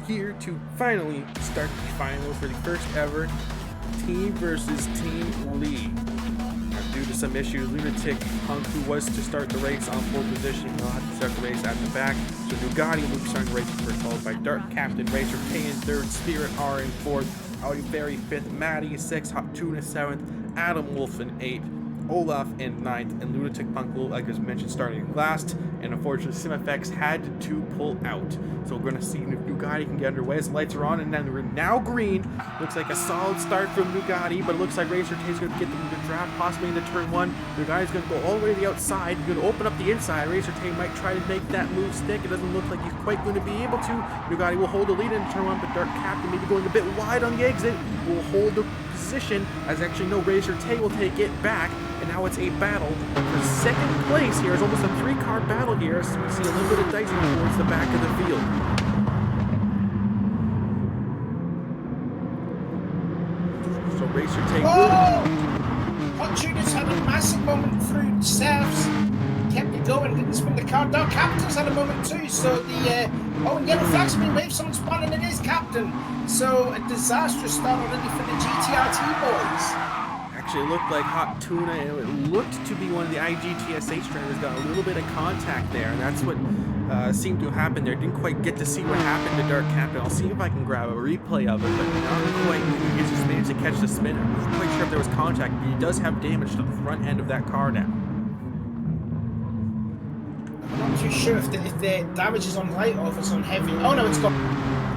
here to finally start the final for the first ever team versus team league. Now, due to some issues, Lunatic Punk, who was to start the race on pole position, will have to start the race at the back. So Nugatti will be starting the race first, followed by Dark Captain, Racer K in third, Spirit R in fourth, Audi Fairy fifth, Maddie sixth, Hot Tuna seventh, Adam Wolf in eighth, Olaf in ninth, and Lunatic Punk will, like I mentioned, starting last. And unfortunately, SimFX had to pull out. So we're going to see if Nugatti can get underway. His lights are on, and then we're now green. Looks like a solid start from Nugatti, but it looks like Racer K is going to get them in the draft, possibly into turn one. Nugatti's going to go all the way to the outside. He's going to open up the inside. Racer K might try to make that move stick. It doesn't look like he's quite going to be able to. Nugatti will hold the lead into turn one, but Dark Captain maybe going a bit wide on the exit will hold the position, as actually no, Racer K will take it back. And now it's a battle for second place here. It's almost a 3-car battle here, so we see a little bit of dicing towards the back of the field. So Racer K Hot Tuna's had a massive moment through Souths. Kept it going, didn't spin the car. Dark Captain's had a moment too, so the yellow flag's been waved, someone's spun, and it is Captain. So a disastrous start already for the GTRT boys. Actually, it looked like Hot Tuna, it looked to be one of the IGTSH drivers, got a little bit of contact there, and that's what seemed to happen there. Didn't quite get to see what happened to Dark Captain. I'll see if I can grab a replay of it, but not quite. He just managed to catch the spinner. I'm not quite sure if there was contact, but he does have damage to the front end of that car now. I'm not too sure if the damage is on light or if it's on heavy. Oh no, it's got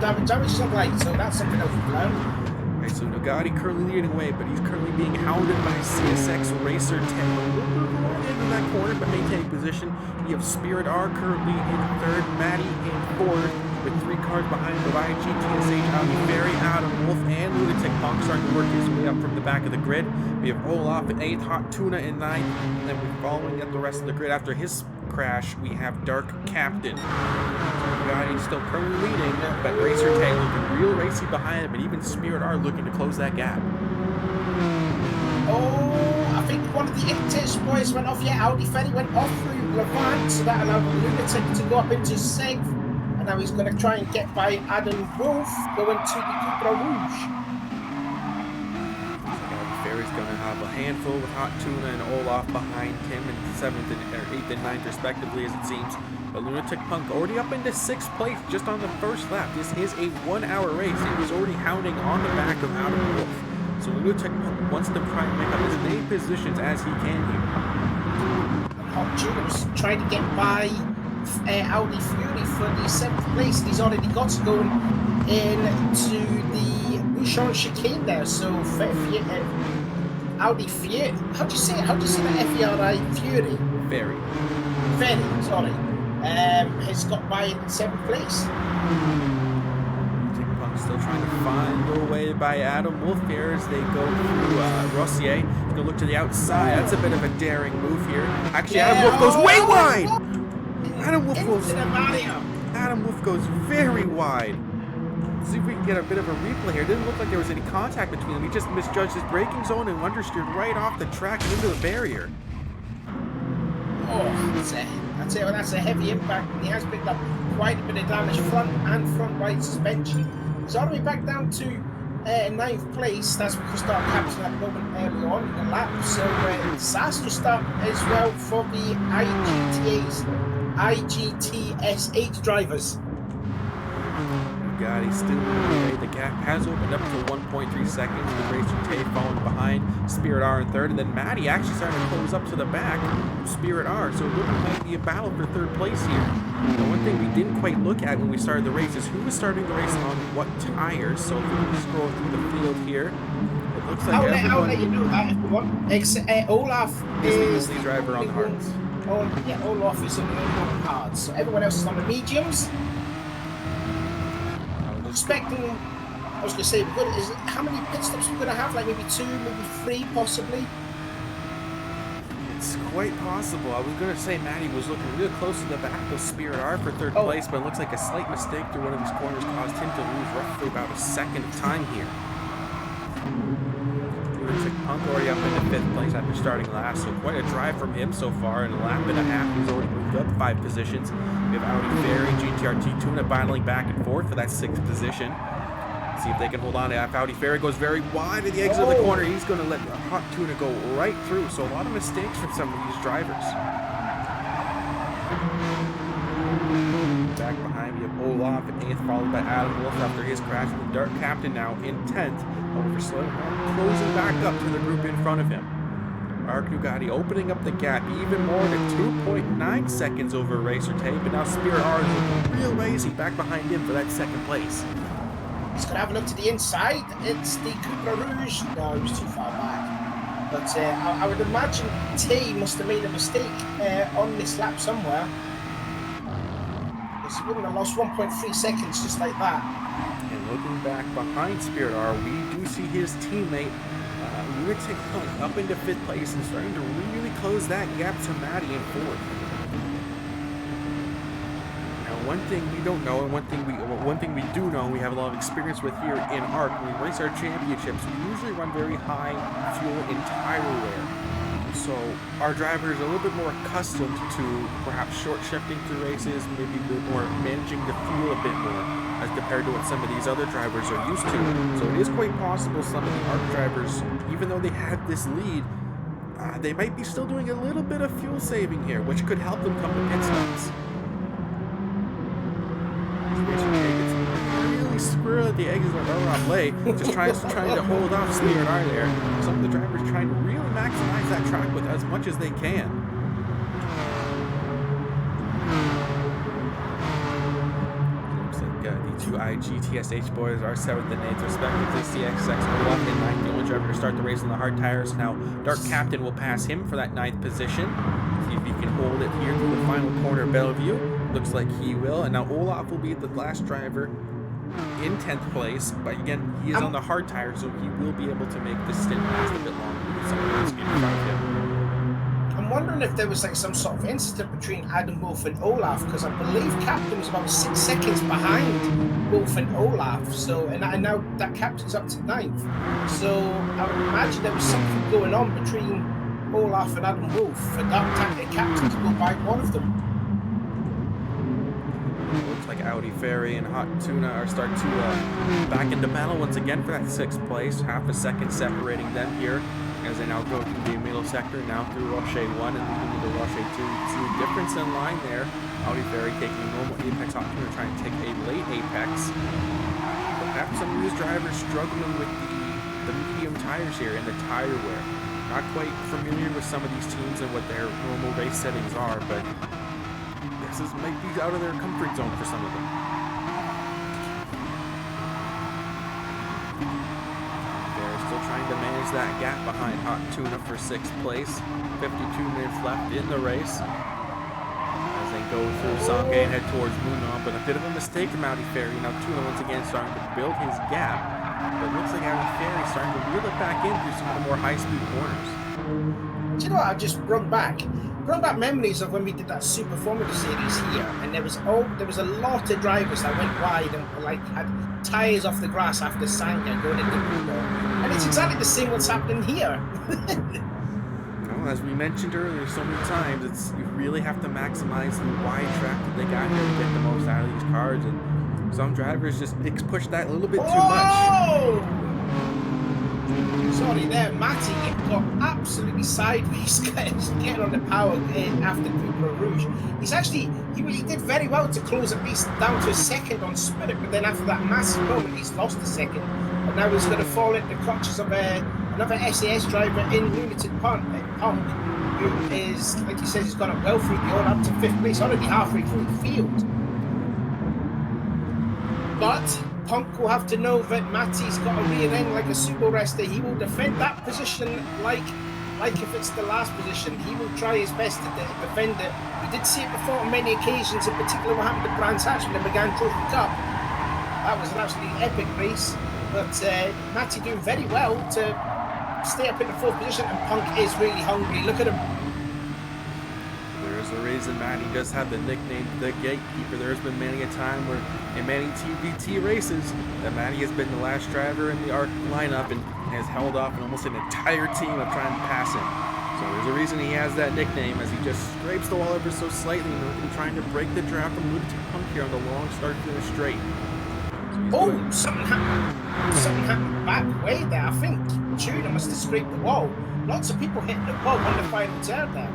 damage is on light, so that's something else we've learned. Right, so Nugatti currently leading away, but he's currently being hounded by CSX Racer 10. A little bit more into that corner, but maintaining position. You have Spirit R currently in third, Maddie in fourth, with 3 cars behind the IGTSH, Audi Fairy, Adam Wolf, and Lunatic Punk starting to work his way up from the back of the grid. We have Olaf in 8th, Hot Tuna in 9th, and then we're following up the rest of the grid. After his crash, we have Dark Captain. Nugatti still currently leading, but Racer K looking real racy behind him, and even Spirit R looking to close that gap. Oh, I think one of the Ictus boys went off. Yeah, Audi Fairy went off through Levant, so that allowed Lunatic to go up into 6th, and now he's going to try and get by Adam Wolf, going to the Cupra Rouge. Fairy's going to have a handful with Hot Tuna and Olaf behind him in 7th and 8th and 9th respectively, as it seems. But Lunatic Punk already up into 6th place just on the first lap. This is a 1-hour race. He was already hounding on the back of Adam Wolf. So Lunatic Punk wants to try and make up as many positions as he can here. Hot Tuna's trying to get by Audi Fury for the 7th place. He's already got to go into the Bouchon chicane there. So Audi Fury. How do you say it? How do you say that? F-E-R-I Fury. Fairy, Sorry. Has got by in 7th place. Lunatic Punk still trying to find their way by Adam Wolf here as they go through Rossier. He's going to look to the outside. That's a bit of a daring move here. Actually, Adam Wolf goes way wide. Adam Wolf goes very wide. Let's see if we can get a bit of a replay here. It didn't look like there was any contact between them. He just misjudged his braking zone and understeered right off the track and into the barrier. Oh, that's a heavy impact. He has picked up quite a bit of damage, front and front right suspension. He's all the way back down to 9th place. That's because Dark Captain at the moment early on in the lap. So disaster start as well for the IGTSH drivers. Nugatti still away. The gap has opened up to 1.3 seconds with Racer K falling behind Spirit R in 3rd, and then Maddie actually starting to close up to the back of Spirit R, so it looks like be a battle for 3rd place here. The one thing we didn't quite look at when we started the race is who was starting the race on what tires. So if we can scroll through the field here, it looks like I'll let you know that everyone. Olaf is the lead driver on the hards. Olaf is on the hards. So everyone else is on the mediums. Expecting, I was going to say, how many pit stops we're going to have? Like maybe 2, maybe 3, possibly. It's quite possible. I was going to say Maddie was looking real close to the back of Spirit R for 3rd place, but it looks like a slight mistake through one of these corners caused him to lose roughly about a second of time here. Lunatic Punk already up into 5th place after starting last, so quite a drive from him so far. In a lap and a half, he's already moved up 5 positions. We have Audi Ferry, GTR Tuna battling back and forth for that 6th position. See if they can hold on to that. Audi Ferry goes very wide at the exit of the corner. He's going to let the Hot Tuna go right through, so a lot of mistakes from some of these drivers. Back behind, we have Olaf in 8th, followed by Adam Wolf after his crash. The Dark Captain now in 10th. Over slow, closing back up to the group in front of him. Arc Nugatti opening up the gap even more to 2.9 seconds over Racer Tay, but now Spirit R is looking real lazy back behind him for that 2nd place. He's going to have a look to the inside. It's the Cupra Rouge. No, he was too far back. But I would imagine T must have made a mistake on this lap somewhere. He wouldn't have lost 1.3 seconds just like that. And looking back behind Spirit R, we do see his teammate Lunatic Punk up into 5th place and starting to really close that gap to Maddie in 4th. Now, one thing we don't know, and one thing we do know, we have a lot of experience with here in ARC. When we race our championships, we usually run very high fuel and tire wear. So our drivers are a little bit more accustomed to perhaps short shifting through races, maybe a bit more managing the fuel a bit more as compared to what some of these other drivers are used to. So it is quite possible some of the ARC drivers, even though they have this lead, they might be still doing a little bit of fuel saving here, which could help them come to pit stops. Really squirrel at the exit of our play, just trying to hold off Spirit R there. Some of the drivers trying to really maximize that track with as much as they can. Looks like the two IGTSH boys are 7th and 8th respectively. CXX Olaf in 9th, the only driver to start the race on the hard tires. Now Dark Captain will pass him for that 9th position. See if he can hold it here through the final corner of Bellevue. Looks like he will, and now Olaf will be the last driver in 10th place, but again, he is on the hard tire, so he will be able to make this stint last a bit longer with someone else in front of him. I'm wondering if there was like some sort of incident between Adam Wolf and Olaf, because I believe Captain was about 6 seconds behind Wolf and Olaf, so and now that Captain's up to 9th, so I would imagine there was something going on between Olaf and Adam Wolf for that Captain to go by one of them. Looks like Audi Ferry and Hot Tuna are starting to back into battle once again for that 6th place. Half a second separating them here as they now go through the middle sector, now through Roche 1 and leading into Roche 2. You can see the difference in line there. Audi Ferry taking a normal apex, Hot Tuna trying to take a late apex. Perhaps some of these drivers struggling with the medium tires here and the tire wear. Not quite familiar with some of these teams and what their normal race settings are, but this might be out of their comfort zone for some of them. They're still trying to manage that gap behind Hot Tuna for 6th place. 52 minutes left in the race as they go through Sangay and head towards Munon, but a bit of a mistake from Audi Ferry. Now Tuna once again starting to build his gap, but it looks like Audi Ferry starting to reel it back in through some of the more high-speed corners. Do you know what? I just brought back memories of when we did that Super Formula Series here, and there was a lot of drivers that went wide and like had tyres off the grass after Sangay going into Muno, and it's exactly the same what's happening here. Well, as we mentioned earlier so many times, you really have to maximize the wide track that they got here to get the most out of these cars, and some drivers just push that a little bit too much. Sorry there, Matty got absolutely sideways getting on the power after Cupra Rouge. He did very well to close at least down to a second on Spirit, but then after that massive moment he's lost a second, and now he's going to fall into the clutches of another SAS driver in Lunatic Punk, who is, like he says, he's gone up well through the order up to 5th place, already halfway through the field. But Punk will have to know that Matty's got a rear end like a super wrestler. He will defend that position like if it's the last position. He will try his best to defend it. We did see it before on many occasions, in particular what happened to Brands Hatch when they began Trophy Cup. That was an absolutely epic race. But Matty doing very well to stay up in the 4th position, and Punk is really hungry. Look at him. There is reason Matty does have the nickname the Gatekeeper. There's been many a time where in many TVT races that Matty has been the last driver in the ARC lineup and has held off an almost an entire team of trying to pass him. So there's a reason he has that nickname, as he just scrapes the wall ever so slightly and trying to break the draft from Lunatic Punk here on the long start finish straight. Oh, something happened back way there. I think Tuna must have scraped the wall. Lots of people hitting the wall on the final turn there.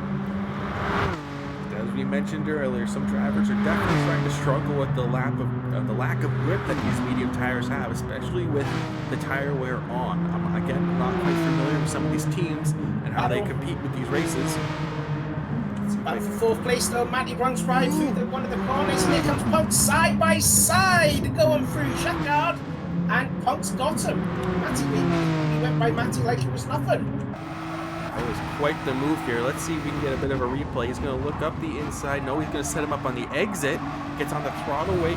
As we mentioned earlier, some drivers are definitely trying to struggle with the lack of grip that these medium tires have, especially with the tire wear on. I'm again not quite familiar with some of these teams and how they compete with these races. Back for fourth place though, Matty runs right through one of the corners, and here comes Punk side by side going through Jacquard, and Punk's got him. He went by Matty like it was nothing. That was quite the move here. Let's see if we can get a bit of a replay. He's going to look up the inside. No, he's going to set him up on the exit. Gets on the throttle weight,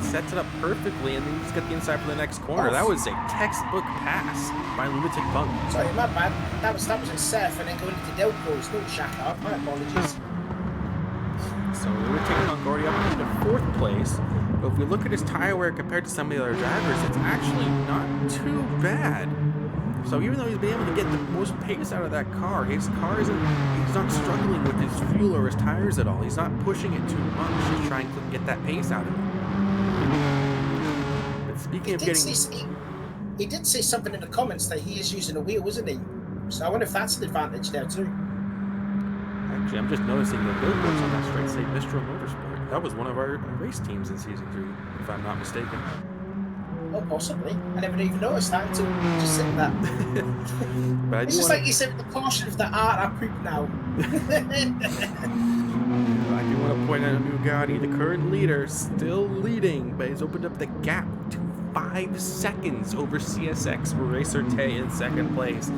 sets it up perfectly, and then just get the inside for the next corner. That was a textbook pass by Lunatic Punk. Sorry, my bad. That was a surf and then going into Delco's. No Jacquard. My apologies. So Lunatic Punk already up into fourth place. But if we look at his tire wear compared to some of the other drivers, it's actually not too bad. So even though he's been able to get the most pace out of that car, his car he's not struggling with his fuel or his tires at all. He's not pushing it too much. He's trying to get that pace out of it. But speaking of getting... He did say something in the comments that he is using a wheel, isn't he? So I wonder if that's an advantage there too. Actually, I'm just noticing the billboards on that straight say Bistro Motorsport. That was one of our race teams in Season 3, if I'm not mistaken. Oh, possibly. I never even noticed that until just sitting there. But it's just like you said, the portion of the art I poop now. I do want to point out Bugatti, the current leader, still leading, but he's opened up the gap to 5 seconds over CSX for Racer Tay in second place.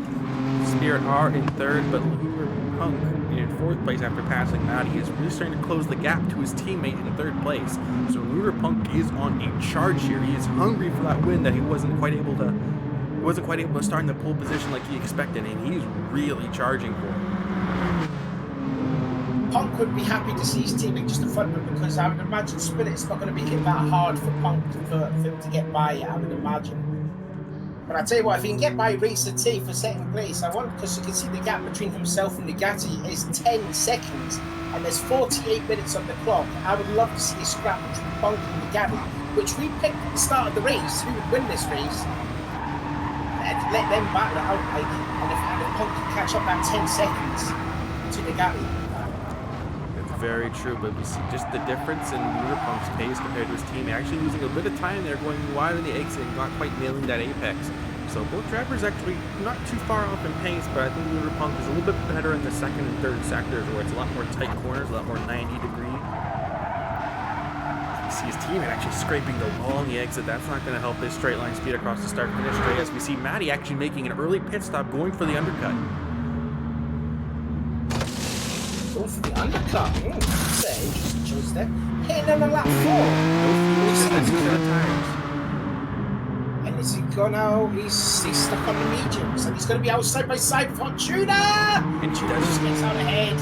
Spirit R in third, but Lunatic Punk in fourth place after passing Matty is really starting to close the gap to his teammate in third place. So Lunatic Punk is on a charge here. He is hungry for that win that he wasn't quite able to start in the pole position like he expected, and he's really charging for it. Punk would be happy to see his teammate just in front of him, because I would imagine Spirit's not going to make it that hard for Punk for him to get by it, I would imagine. But I tell you what, if he can get by Racer T for second place, I want, because you can see the gap between himself and Nugatti is 10 seconds, and there's 48 minutes on the clock. I would love to see a scrap between Punk and Nugatti, which we picked at the start of the race, who would win this race, and let them battle it out, like, and if Punk can catch up that 10 seconds to Nugatti. Very true, but we see just the difference in Lunatic Punk's pace compared to his team. Actually losing a bit of time there, going wide on the exit and not quite nailing that apex. So both drivers actually not too far off in pace, but I think Lunatic Punk is a little bit better in the second and third sectors, where it's a lot more tight corners, a lot more 90 degree. You see his teammate actually scraping the wall on the exit. That's not going to help his straight line speed across the start finish straight, as we see Matty actually making an early pit stop, going for the undercut. Going for the undercut. That's an interesting choice there. Hitting on the lap 4. And is he gone now? He's stuck on the mediums, and he's going to be out side by side with Tuna. And Tuna just gets out ahead.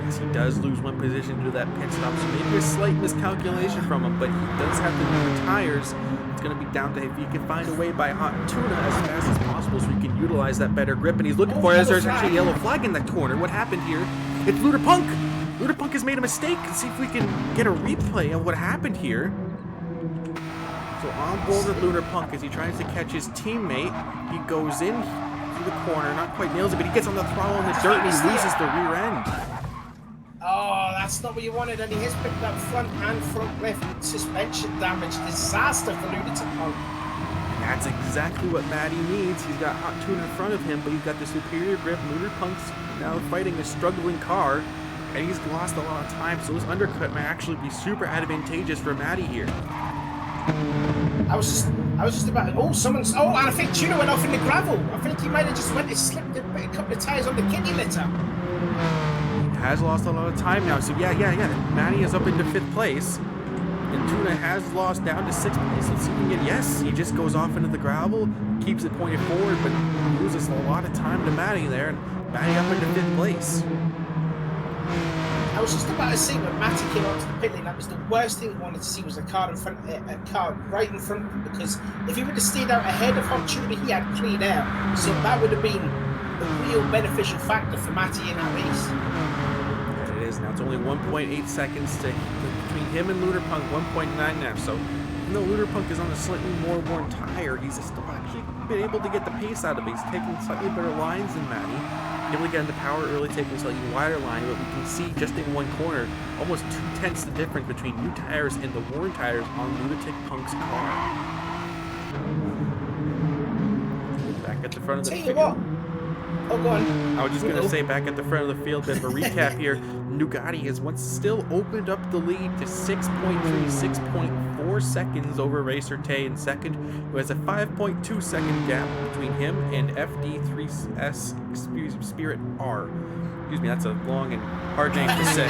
Yes, he does lose one position to that pit stop, so maybe a slight miscalculation from him, but he does have the new tires. It's going to be down to if he can find a way by Hot Tuna as fast as possible so he can utilize that better grip. And he's looking for it as there's actually a yellow flag in that corner. What happened here? It's Lunatic Punk! Lunatic Punk has made a mistake. Let's see if we can get a replay of what happened here. So on board with Lunatic Punk as he tries to catch his teammate. He goes in through the corner, not quite nails it, but he gets on the throttle in the dirt and he loses the rear end. Oh, that's not what you wanted, and he has picked up front and front left suspension damage. Disaster for Lunatic Punk. And that's exactly what Matty needs. He's got Hot Tuna in front of him, but he's got the superior grip. Lunatic Punk's now fighting a struggling car, and he's lost a lot of time, so this undercut may actually be super advantageous for Matty here. I was just about to, and I think Tuna went off in the gravel. I think he might have just went and slipped a couple of tires on the kitty litter. Has lost a lot of time now, so yeah. Matty is up into 5th place, and Tuna has lost down to 6th place. Let's see if we can get, yes, he just goes off into the gravel, keeps it pointed forward, but loses a lot of time to Matty there, and Matty up into 5th place. I I was just about to say when Matty came out to the pit lane, that was the worst thing he wanted to see was a car in front, a car right in front of him. Because if he would have stayed out ahead of Hot Tudor, he had clean air, so that would have been a real beneficial factor for Matty in that race. Yeah, it is now. It's only 1.8 seconds between him and Luderpunk. 1.9 now. So even though Luderpunk is on a slightly more worn tire, he's still actually been able to get the pace out of it. He's taking slightly better lines than Matty. Able to get into power early, taking a slightly wider line, but we can see just in one corner, almost 2/10 the difference between new tires and the worn tires on Lunatic Punk's car. Back at the front of the field. What? Oh, go on. I was just going to say, back at the front of the field, bit of a recap here. Nugatti has once still opened up the lead to 6.4 seconds over Racer Tay in second, who has a 5.2 second gap between him and FD3S Spirit R. Excuse me, that's a long and hard name to say.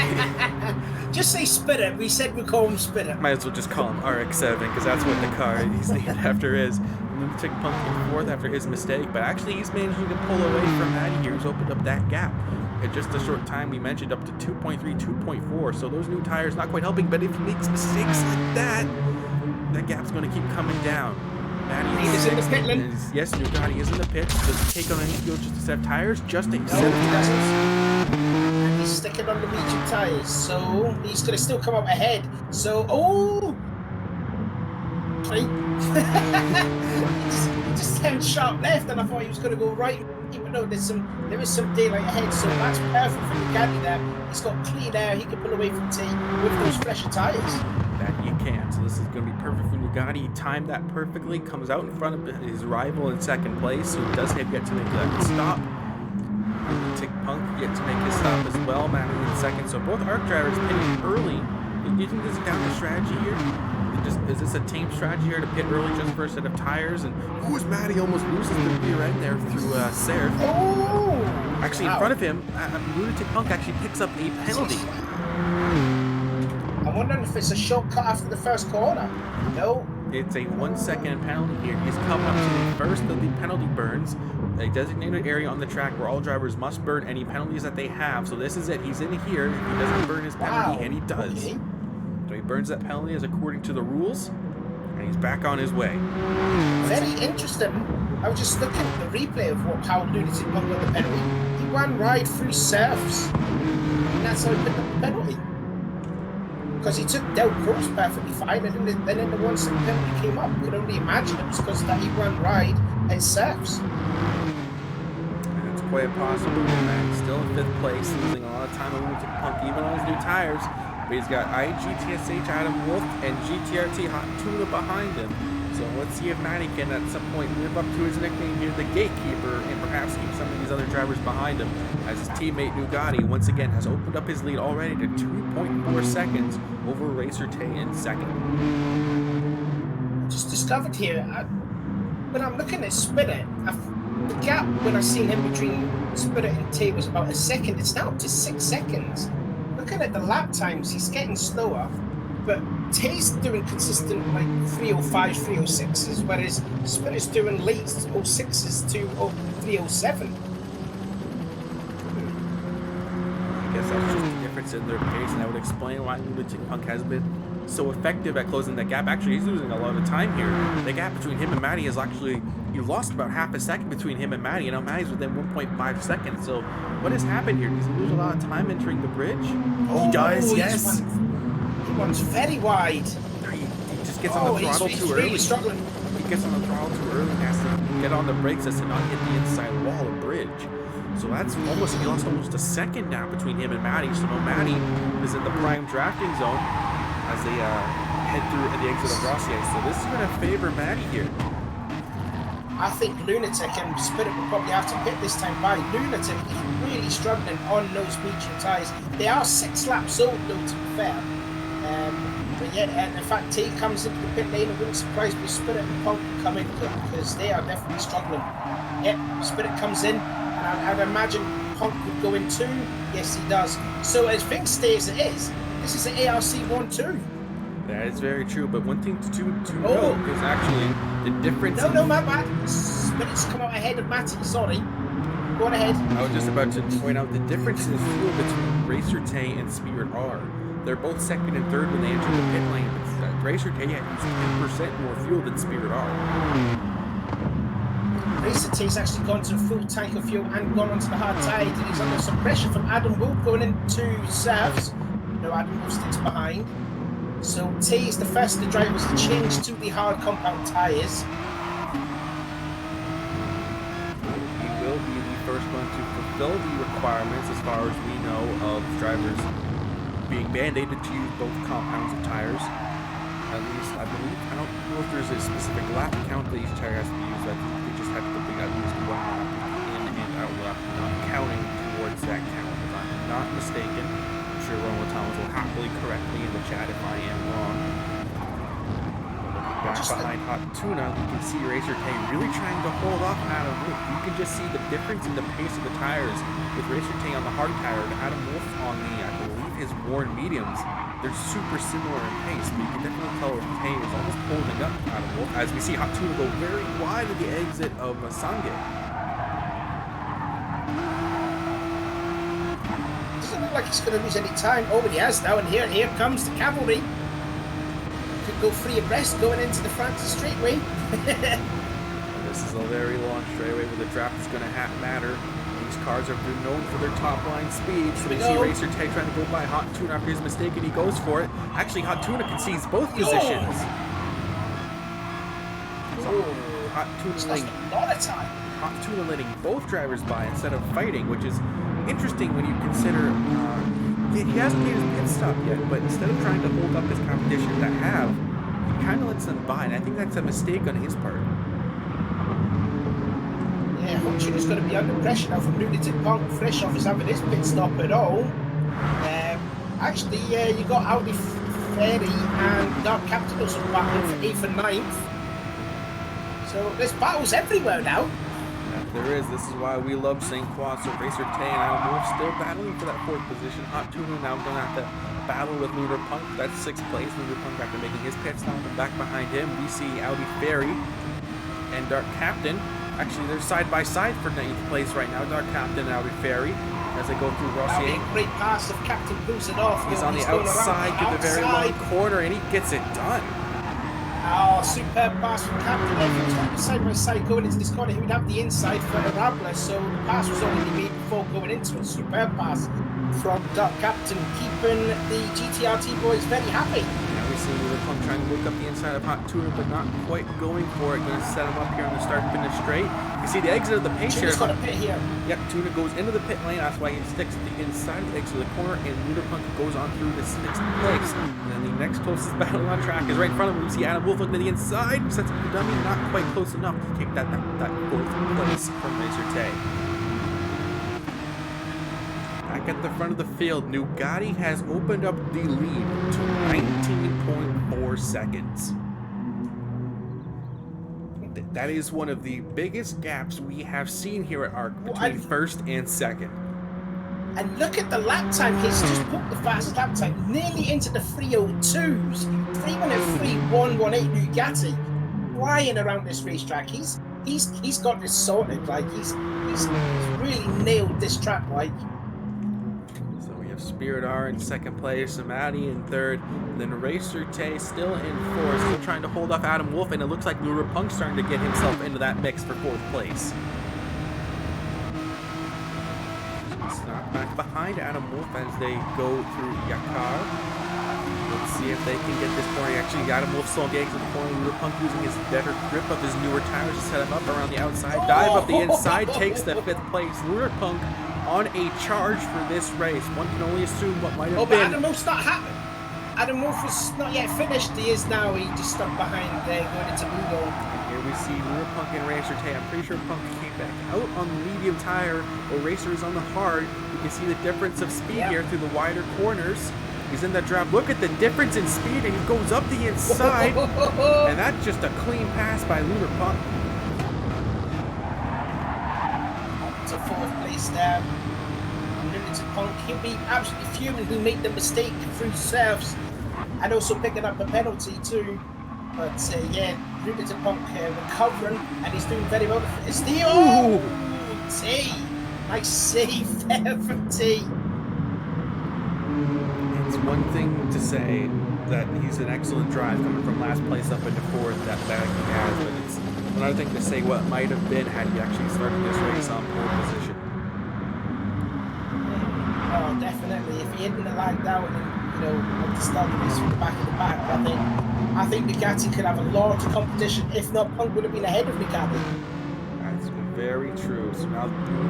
Just say Spirit. We said we call him Spirit. Might as well just call him RX-7 because that's what the car he's named after is. Lunatic Punk in fourth after his mistake, but actually he's managing to pull away from Matty here. He's opened up that gap. In just a short time, we mentioned up to 2.3, 2.4. So those new tires not quite helping, but if he makes mistakes like that, that gap's going to keep coming down. Matty is in the pit lane. Yes, Nugatti is in the pits. Does he take on any fuel just a set of tires? Just a set of tires. And he's sticking on the medium tires, so he's going to still come up ahead. So, oh! He just turned sharp left, and I thought he was going to go right. Even though there is some daylight ahead, so that's perfect for Nugatti there. He's got clean air, he can pull away from T with those fresher tires. That you can. So this is going to be perfect for Nugatti. He timed that perfectly. Comes out in front of his rival in second place, who does have yet to make that stop. Lunatic Punk yet to make his stop as well. Matty in second. So both ARC drivers pitting early. Do you think this is kind of a strategy here? Is this a team strategy here to pit early just for a set of tires? And who's Matty almost loses the rear end there through Serif. Oh! Actually, in front of him, Lunatic Punk actually picks up a penalty. I'm wondering if it's a shortcut after the first corner. No. It's a 1 second penalty here. He's come up to the first of the penalty burns, a designated area on the track where all drivers must burn any penalties that they have. So this is it. He's in here. He doesn't burn his penalty, and he does. Okay. So he burns that penalty as according to the rules, and he's back on his way. Very interesting. I was just looking at the replay of how Lunatic Punk got the penalty. He ran right through Surfs, and that's how he picked up the penalty. Because he took Del Croix perfectly fine, and then in the one second penalty came up. You could only imagine it was because that he ran right at Surfs. It's quite possible. Man, still in fifth place, losing a lot of time on Lunatic Punk, even on his new tires. But he's got IGTSH Adam Wolf and GTRT Hot Tuna behind him. So let's see if Matty can at some point live up to his nickname here, the Gatekeeper, and perhaps keep some of these other drivers behind him, as his teammate Nugatti once again has opened up his lead already to 2.4 seconds over Racer Tay in second. Just discovered here, when I'm looking at Spirit, the gap when I seen him between Spirit and Tay was about a second. It's now up to 6 seconds. Looking at the lap times, he's getting slower, but Tay's doing consistent like 305s, 306s, whereas Spirit's doing late 06s to 307. I guess that's just the difference in their pace, and that would explain why Lunatic Punk has been so effective at closing that gap. Actually, he's losing a lot of time here. The gap between him and Matty is actually, you lost about half a second between him and Matty, and now Matty's within 1.5 seconds. So what has happened here? Does he lose a lot of time entering the bridge? He does, yes. He runs very wide. He just gets on the throttle too early. Really struggling. He gets on the throttle too early and has to get on the brakes as to not hit the inside wall of bridge. So that's almost, he lost almost a second now between him and Matty. So now Matty is in the prime drafting zone as they head through at the exit of Rossier. So this is going to favor Matty here. I think Lunatic and Spirit will probably have to pit this time by. Lunatic is really struggling on those medium tyres. They are 6 laps old though, to be fair. But yeah, and in fact, T comes into the pit lane. It wouldn't surprise me if Spirit and Punk come in because they are definitely struggling. Yep, Spirit comes in, and I'd imagine Punk would go in too. Yes, he does. So as things stay as it is, this is an ARC 1-2. That is very true, but one thing to note is actually the difference. No, Matt. Spirit's come out ahead of Matty, sorry. Go on ahead. I was just about to point out the difference in fuel between Racer Tay and Spirit R. They're both second and third when they enter the pit lane. Racer Tay has 10% more fuel than Spirit R. Racer Tay's actually gone to a full tank of fuel and gone onto the hard tide, and he's under some pressure from Adam Wolf going into serves. No, Adam Wolf sticks behind. So Tay is the first of the drivers to change to the hard compound tyres. He will be the first one to fulfill the requirements, as far as we know, of drivers being mandated to use both compounds of tires. At least, I believe. I don't know if there's a specific lap count that each tire has to be used. I think they just have to complete at least one lap, in and out lap, not counting towards that count, if I'm not mistaken. I'm sure Ronald Thomas will happily correct me in the chat if I am wrong. Back behind Hot Tuna, we can see Racer Tay really trying to hold off Adam Wolf. You can just see the difference in the pace of the tires with Racer Tay on the hard tire and Adam Wolf on the, I believe, his worn mediums. They're super similar in pace, but you can definitely tell that Tay is almost holding up Adam Wolf as we see Hot Tuna go very wide at the exit of Sange. Doesn't look like he's going to lose any time. Oh, but he has now, and here comes the cavalry. Could go free abreast going into the Francis straightaway. This is a very long straightaway where the draft is going to matter. These cars are known for their top line speed, so we see Racer Tay trying to go by Hot Tuna after his mistake, and he goes for it. Actually, Hot Tuna concedes both positions. So, Hot Tuna letting both drivers by instead of fighting, which is interesting when you consider he hasn't made his pit stop yet, but instead of trying to hold up his competition that have, he kind of lets them by, and I think that's a mistake on his part. Yeah, Hot Tuna's going to be under pressure now from Lunatic Punk, fresh off his having his pit stop at all. Actually, you got Audi Ferry and Dark Captain also battling for 8th and 9th. So there's battles everywhere now. Yeah, there is. This is why we love St. Croix. So Racer Tay and Adam Wolf still battling for that 4th position. Hot Tuna now going to have to battle with Lunar Punk. That's 6th place. Lunar Punk after making his pit stop, and back behind him we see Audi Ferry and Dark Captain. Actually, they're side by side for 9th place right now. Dark Captain and Audi Ferry as they go through Rossier. Great pass of Captain pulls it off. He's on the outside to the very long corner, and he gets it done. Oh, superb pass from Captain. If he was side by side going into this corner, he would have the inside for the Rabbler. So the pass was already made before going into it. Superb pass from Dark Captain, keeping the GTRT boys very happy. We see Lunar Punk trying to look up the inside of Hot Tuna, but not quite going for it. Going to set him up here on the start finish straight. You see the exit of the pace here. Tuna's got a pit here. Yep, Tuna goes into the pit lane. That's why he sticks to the inside of the exit of the corner, and Lunar Punk goes on through to 6th place. And then the next closest battle on track is right in front of him. We see Adam Wolf looking to the inside. Sets up the dummy, not quite close enough to take that 4th place from Racer Tay. Back at the front of the field, Nugatti has opened up the lead to 19.4 seconds. That is one of the biggest gaps we have seen here at ARC between 1st and 2nd. And look at the lap time. He's just put the fastest lap time nearly into the 3:02s. 3:1.3.118 Nugatti flying around this racetrack. He's got this sorted. Like he's really nailed this track. Like. Spirit R in 2nd place, Samadi in 3rd, then Racer Tay still in 4th, still trying to hold off Adam Wolf, and it looks like Lunar Punk starting to get himself into that mix for 4th place. It's not back behind Adam Wolf as they go through Yakar. Let's see if they can get this corner. Actually, Adam Wolf still getting to the corner. Lunar Punk using his better grip of his newer tires to set him up around the outside. Dive up the inside, takes the 5th place. Lunar Punk on a charge for this race. One can only assume what might have been. But Adam Wolf's not happening. Adam Wolf was not yet finished. He is now. He just stuck behind there going into Blue. And here we see Lunar Punk and Racer Tay. I'm pretty sure Punk came back out on the medium tire, while Racer is on the hard. You can see the difference of speed here through the wider corners. He's in that drop. Look at the difference in speed, and he goes up the inside. And that's just a clean pass by Lunar Punk. To 4th place there. Lunatic Punk, he'll be absolutely fuming. He made the mistake through serves and also picking up a penalty too. But yeah, Lunatic Punk recovering, and he's doing very well. It's the Nice save there from T. It's one thing to say that he's an excellent drive coming from last place up into fourth that he has, but it's another thing to say what might have been had he actually started this race on pole position. Oh, definitely. If he hadn't lagged out and, at the start of this from the back of the pack, I think Ducati could have a larger competition. If not, Punk would have been ahead of Ducati. That's very true. So now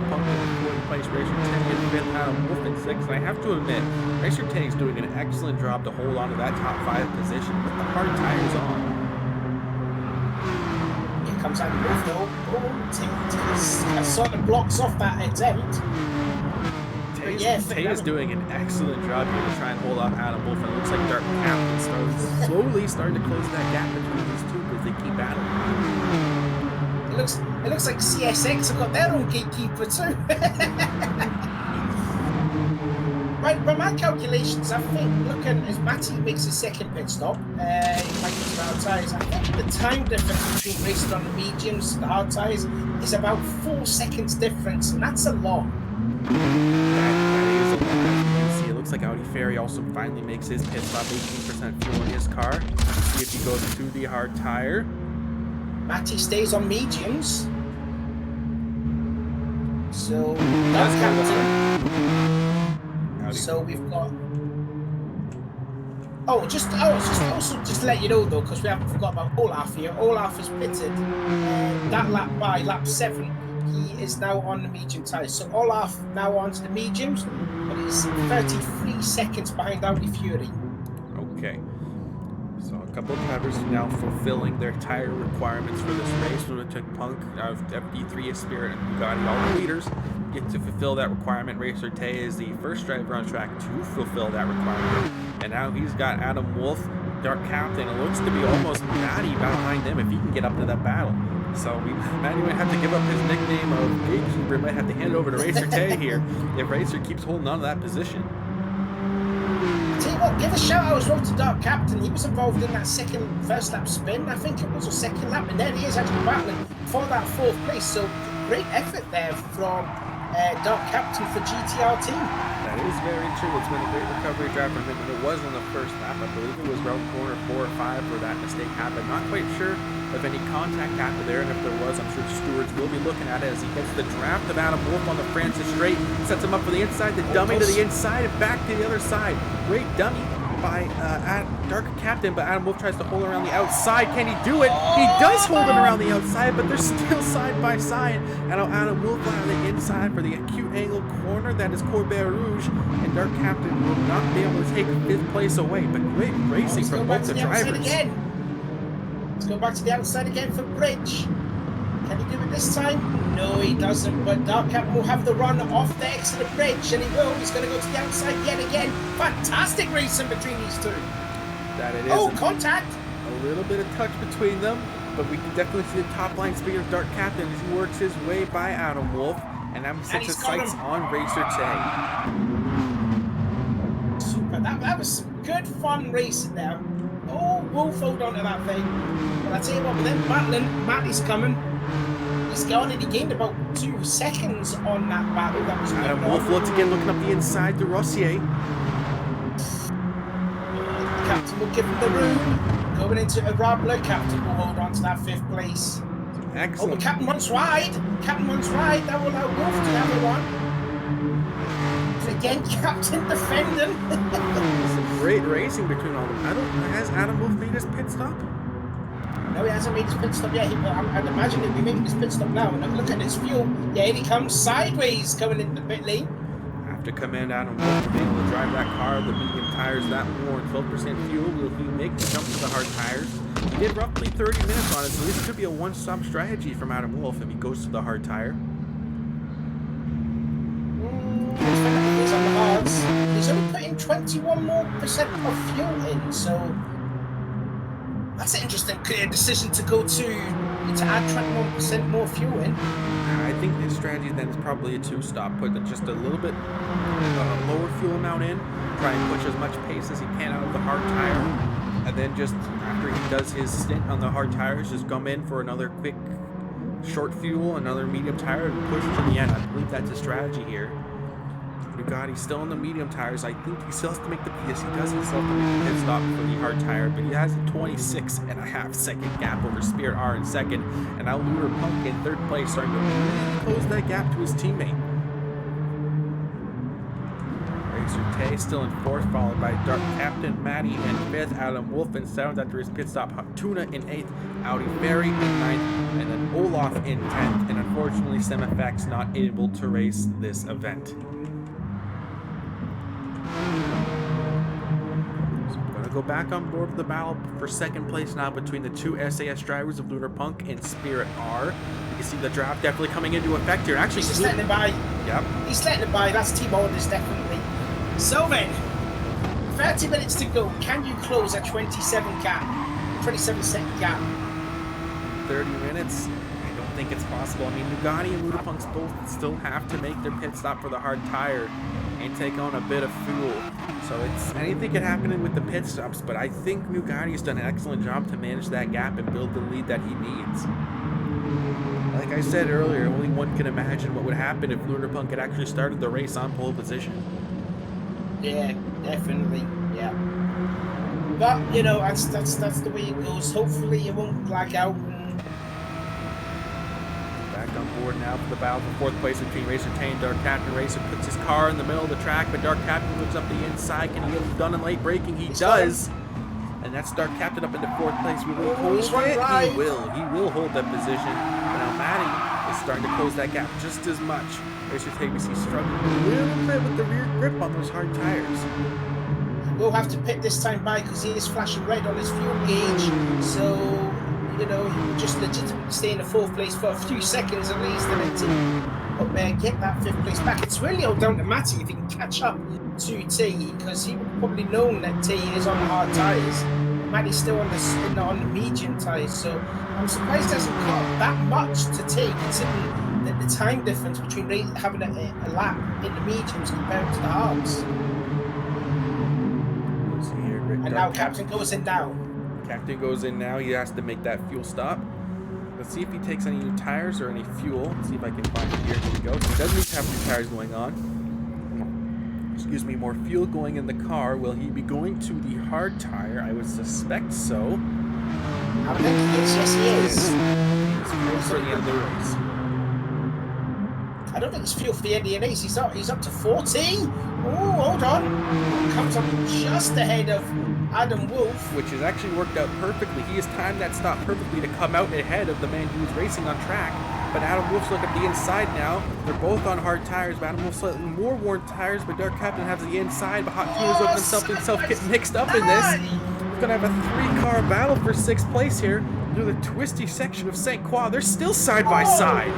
Punk in fourth place, Racer Tay in fifth, Adam Wolf in sixth. And I have to admit, Racer Tay is doing an excellent job to hold on to that top 5 position with the hard tires on. Here comes Adam Wolf though. Oh, sort of blocks off that attempt. Tay is doing an excellent job here to try and hold off Adam Wolf. And it looks like Dark Captain slowly starting to close that gap between these two as they keep battling. It looks like CSX have got their own gatekeeper too. Right, by my calculations, I think looking as Matty makes his second pit stop, he might use the hard tyres. I think the time difference between racing on the mediums and the hard tyres is about 4 seconds difference, and that's a lot. That is a lot. As you can see, it looks like Audi Ferry also finally makes his pit stop, 18% fuel in his car. Let's see if he goes to the hard tire. Matty stays on mediums. So that's Captain. So we've got. Just to let you know though, because we haven't forgot about Olaf here. Olaf is pitted that lap by lap 7. He is now on the medium tyres. So Olaf now onto the mediums, but he's 33 seconds behind Audi Fury. Okay. So a couple of drivers now fulfilling their tire requirements for this race. When it took Punk out of FD3 Spirit and Bugatti, all the leaders get to fulfill that requirement. Racer Tay is the first driver on track to fulfill that requirement. And now he's got Adam Wolf, Dark Captain. It looks to be almost Matty behind him if he can get up to that battle. So Matty might have to give up his nickname of Gatekeeper. Might have to hand it over to Racer Tay here if Racer keeps holding on to that position. Tell you what, give a shout out as well to Dark Captain. He was involved in that first lap spin, I think it was, a second lap, and then he is actually battling for that 4th place. So great effort there from Dark Captain for GTR team. That is very true. It's been a great recovery drive for him, and it was on the first lap. I believe it was around corner 4 or 5 where that mistake happened. Not quite sure if any contact happened there, and if there was, I'm sure the stewards will be looking at it as he gets the draft of Adam Wolf on the Francis straight, sets him up for the inside, the dummy to the inside, and back to the other side. Great dummy by Dark Captain, but Adam Wolf tries to hold around the outside. Can he do it? He does hold it around the outside, but they're still side by side. And now Adam Wolf on the inside for the acute angle corner. That is Corbett Rouge, and Dark Captain will not be able to take 5th place away. But great racing from both the drivers. Let's go back to the outside again for Bridge. Can he do it this time? No, he doesn't. But Dark Captain will have the run off the exit of the bridge, and he will. He's going to go to the outside yet again. Fantastic racing between these two. That it is. Oh, contact! A little bit of touch between them, but we can definitely see the top line speed of Dark Captain as he works his way by Adam Wolf, and now sets his sights on Racer Tay. Super. That was some good fun racing there. Oh, Wolf hold on to that thing. But I tell you what, with them battling, Matty's coming. He's gone and he gained about 2 seconds on that battle. That was Adam Wolf once again looking up the inside to Rossier. The Captain will give him the room. Going into a Rabler, Captain will hold on to that 5th place. Excellent. Oh, the Captain wants wide. Captain wants wide. That will allow Wolf to have the one. Again, Captain defending. Some great racing between all of them. Has Adam Wolf made his pit stop? No, he hasn't made his pit stop yet. I'd imagine he'll be making his pit stop now. And look at his fuel. Yeah, here he comes sideways coming into the pit lane. After command Adam Wolf to be able to drive that car, the medium tires, that more 12% fuel, will he make the jump to the hard tires? He did roughly 30 minutes on it, so this could be a one-stop strategy from Adam Wolf if he goes to the hard tire. He's on the hards. He's only putting 21% more of fuel in, so that's an interesting decision to go to add 21% more fuel in. I think this strategy then is probably a 2-stop, put just a little bit lower fuel amount in, try and push as much pace as he can out of the hard tire, and then just after he does his stint on the hard tires, just come in for another quick short fuel, another medium tire, and push to the end. I believe that's a strategy here. Bugatti's still on the medium tires. I think he still has to make the yes, he does. He still has to make the pit stop for the hard tire, but he has a 26.5-second gap over Spirit R in second, and now Lunar Punk in third place, starting to really close that gap to his teammate. Racer Tay still in fourth, followed by Dark Captain, Matty in fifth, Adam Wolf in seventh after his pit stop, Tuna in eighth, Audi Ferry in ninth, and then Olaf in 10th. And unfortunately, SemFX not able to race this event. So I'm going to go back on board with the battle for second place now between the two SAS drivers of Lunar Punk and Spirit R. You can see the draft definitely coming into effect here. Actually, he's letting it by. Yep. He's letting it by. That's team orders, definitely. So then, 30 minutes to go. Can you close a 27-second gap? 30 minutes? I don't think it's possible. I mean, Bugatti and Lunar Punk both still have to make their pit stop for the hard tire and take on a bit of fuel. So it's anything can happen with the pit stops, but I think Bugatti's done an excellent job to manage that gap and build the lead that he needs. Like I said earlier, only one can imagine what would happen if Lunar Punk had actually started the race on pole position. Yeah, definitely. Yeah. But you know, that's the way it goes. Hopefully it won't lag out. Back on board now for the battle for fourth place between Racer Tay and Dark Captain. Racer puts his car in the middle of the track, but Dark Captain looks up the inside. Can he get it done in late braking? He does. And that's Dark Captain up into fourth place. Will he hold it? He will. He will hold that position. But now Matty is starting to close that gap just as much. Racer Tay, we see struggling a little bit with the rear grip on those hard tires. We'll have to pit this time by because he is flashing red on his fuel gauge. So, you know, he will just legitimately stay in the fourth place for a few seconds at least and then get that fifth place back. It's really all down to Matty if he can catch up to T, because he would have probably known that T is on the hard tyres. Matty's still on the medium tyres, so I'm surprised he hasn't got that much to take, considering the time difference between having a lap in the mediums compared to the hards. And now Captain goes in now. Captain goes in now. He has to make that fuel stop. Let's see if he takes any new tires or any fuel. Let's see if I can find it here. Here we go. So he does need to have new tires going on. Excuse me, more fuel going in the car. Will he be going to the hard tire? I would suspect so. I think he is. Yes, he is. He's fuel for the end of the race. I don't think it's fuel for the end of the race. He's up to 14. Oh, hold on. Comes up just ahead of Adam Wolf. Which has actually worked out perfectly. He has timed that stop perfectly to come out ahead of the man who was racing on track. But Adam Wolf's looking at the inside now. They're both on hard tires, but Adam Wolf's slightly more worn tires, but Dark Captain has the inside, but Hot Tuna's looking himself get mixed up in this. We're gonna have a 3-car battle for 6th place here through the twisty section of St. Croix. They're still side by side.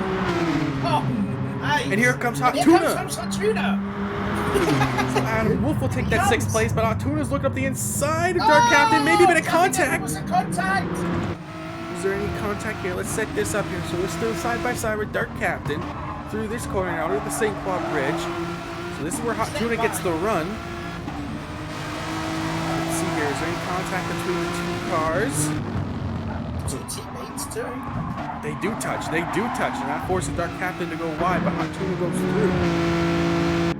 Oh, nice. And here comes Hot Tuna. Here comes Hot Tuna. So Adam Wolf will take that 6th place, but Hot Tuna's looking up the inside of Dark Captain. Maybe a bit of contact. Was a contact. Is there any contact here? Let's set this up here. So we're still side by side with Dark Captain through this corner now to the St. Croix Bridge. So this is where Hot Tuna gets the run. Let's see here. Is there any contact between the two cars? Two teammates too. They do touch. And that forces Dark Captain to go wide, but Hot Tuna goes through.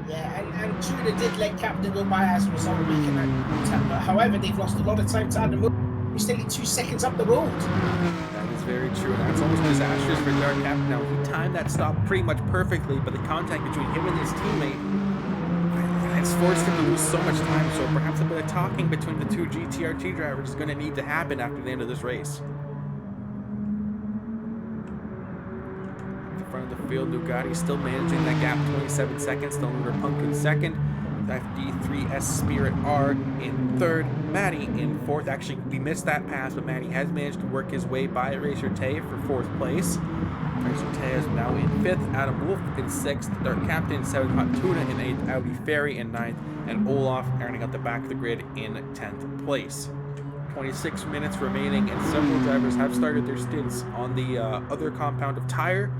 Yeah, and Tuna did let Captain go by as a result of making that contact. But however, they've lost a lot of time to Adam Wolf. We're still 2 seconds up the road. That is very true. That's almost disastrous for Dark Captain. Now, he timed that stop pretty much perfectly, but the contact between him and his teammate has forced him to lose so much time. So perhaps a bit of talking between the two GTRT drivers is going to need to happen after the end of this race. At the front of the field, Bugatti still managing that gap, 27 seconds. Still Lunar Punk in second. FD3S Spirit R in third, Matty in fourth. Actually, we missed that pass, but Matty has managed to work his way by Racer Tay for 4th place. Racer Tay is now in 5th, Adam Wolf in 6th, Dark Captain in 7th, Hot Tuna in 8th, Audi Ferry in 9th, and Olaf earning out the back of the grid in 10th place. 26 minutes remaining, and several drivers have started their stints on the other compound of tire.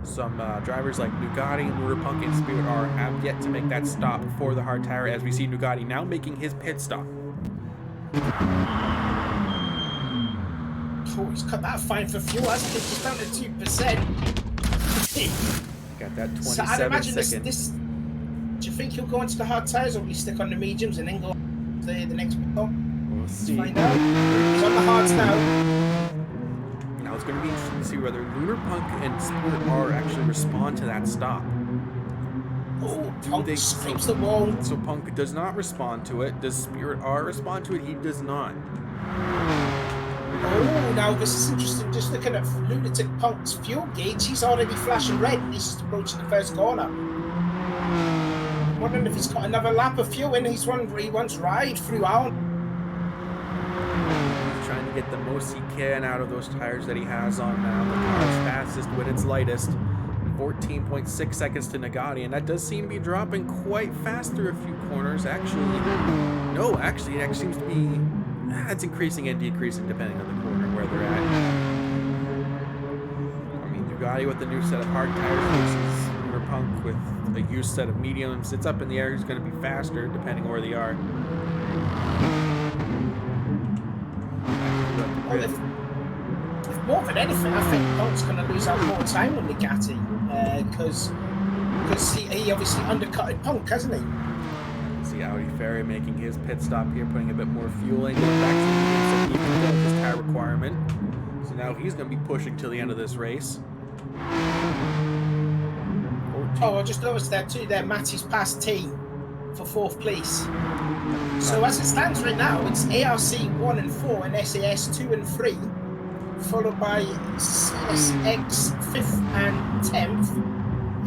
Some drivers like Bugatti, Lunar Punk, and Spirit R have yet to make that stop for the hard tire, as we see Bugatti now making his pit stop. Oh, he's cut that fine for fuel. That's just down to 2%. Got that 27 So I'd imagine second. this. Do you think he'll go into the hard tires, or will he stick on the mediums and then go to the next one? We'll see. Find out. He's on the hards now. Now it's going to be interesting to see whether Lunar Punk and Spirit R actually respond to that stop. Oh, Punk scrapes the wall. So Punk does not respond to it. Does Spirit R respond to it? He does not. Oh, now this is interesting. Just looking at Lunatic Punk's fuel gauge, he's already flashing red. He's just approaching the first corner. Wondering if he's got another lap of fuel in. He wants ride through out. He's trying to get the most he can out of those tires that he has on now. The car's fastest when it's lightest. 14.6 seconds to Nagati, and that does seem to be dropping quite fast through a few corners. Actually, no, actually, it actually seems to be it's increasing and decreasing depending on the corner where they're at. I mean, Nagati with the new set of hard tires versus Lunar Punk with a used set of mediums. It's up in the air. It's going to be faster depending on where they are. Well, if more than anything, I think Punk's going to lose out more time on Nagati because he obviously undercutted Punk, hasn't he? See Audi Ferry making his pit stop here, putting a bit more fuel in, going back to the even with his tire requirement. So now he's going to be pushing till the end of this race. 14. Oh, I just noticed that too. There, Matty's past T for 4th place. So as it stands right now, it's ARC 1 and 4 and SAS 2 and 3, followed by SX 5th and 10th,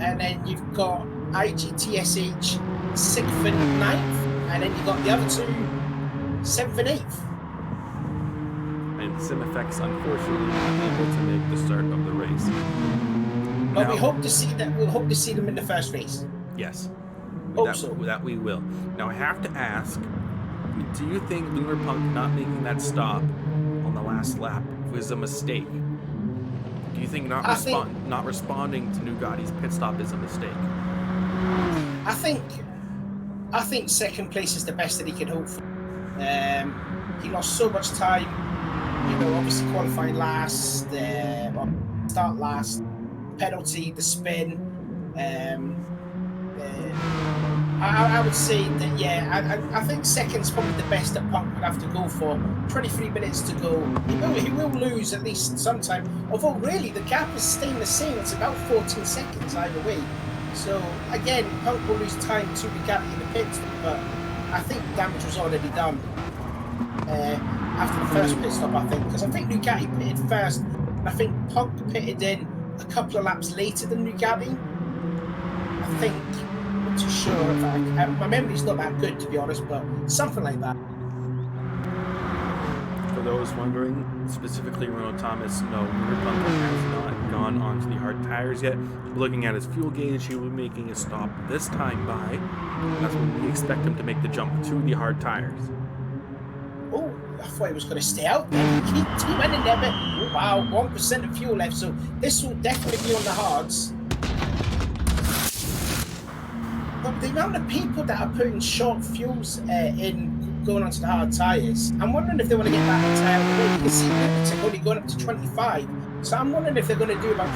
and then you've got IGTSH 6th and 9th, and then you've got the other two 7th and 8th. And SimFX unfortunately not able to make the start of the race. But Now- we hope to see that. We'll hope to see them in the first race. Yes. Hope so. That we will. Now I have to ask, do you think Lunar Punk not making that stop on the last lap was a mistake? Do you think not responding to Nugati's pit stop is a mistake? I think second place is the best that he can hope for. He lost so much time. You know, obviously qualifying last, start last, penalty, the spin. I would say that, yeah, I think second's probably the best that Punk would have to go for. 23 minutes to go. He will lose at least sometime. Although, really, the gap is staying the same. It's about 14 seconds either way. So, again, Punk will lose time to Nugati in the pits, but I think damage was already done after the first pit stop, I think. Because I think Nugati pitted first, and I think Punk pitted in a couple of laps later than Nugati. I think. Not too sure if my memory's not that good, to be honest, but something like that. For those wondering, specifically Ronald Thomas, no, Lunar Punk has not gone onto the hard tires yet. Looking at his fuel gauge, he will be making a stop this time by. That's when we expect him to make the jump to the hard tires. Oh, I thought he was going to stay out there. He went in there, but oh, wow, 1% of fuel left, so this will definitely be on the hards. But the amount of people that are putting short fuels in going onto the hard tyres, I'm wondering if they want to get that tyre out of the way. You can see Lunatic only going up to 25. So I'm wondering if they're going to do about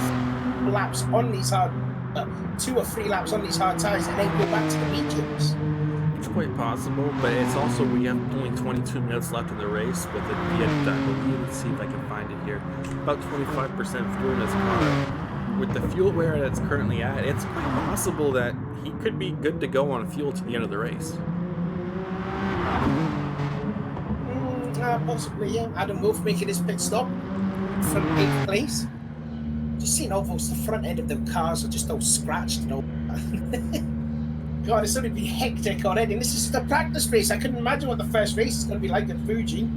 4 laps on these hard, 2 or 3 laps on these hard tyres and then go back to the mediums. It's quite possible, but it's also we have only 22 minutes left in the race with it being, I believe, let's see if I can find it here, about 25% fuel in his car. With the fuel where it's currently at, it's quite possible that he could be good to go on fuel to the end of the race. Possibly, yeah. Adam Wolf making his pit stop from 8th place. Just seeing almost the front end of the cars are just all scratched and all. God, it's going to be hectic already. And this is just a practice race. I couldn't imagine what the first race is going to be like at Fuji.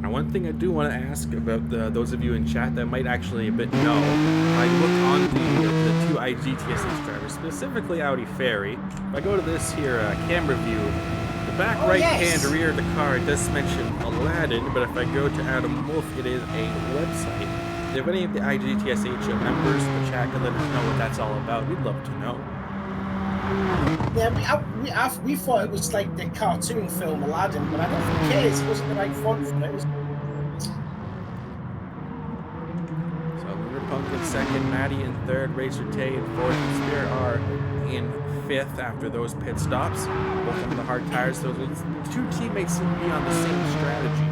Now, one thing I do want to ask about those of you in chat that might actually a bit know, I looked on the 2 IGTSH drivers, specifically Audi Ferry. If I go to this here camera view, the back right-hand rear of the car does mention Aladdin, but if I go to Adam Wolf, it is a website. If any of the IGTSH members in the chat can let us know what that's all about, we'd love to know. Yeah, we thought it was like the cartoon film Aladdin, but I don't think it is. It wasn't the right font for it. second, Matty in third, Racer Tay in fourth, and Spirit R in fifth after those pit stops. Both on the hard tires. Those two teammates seem to be on the same strategy.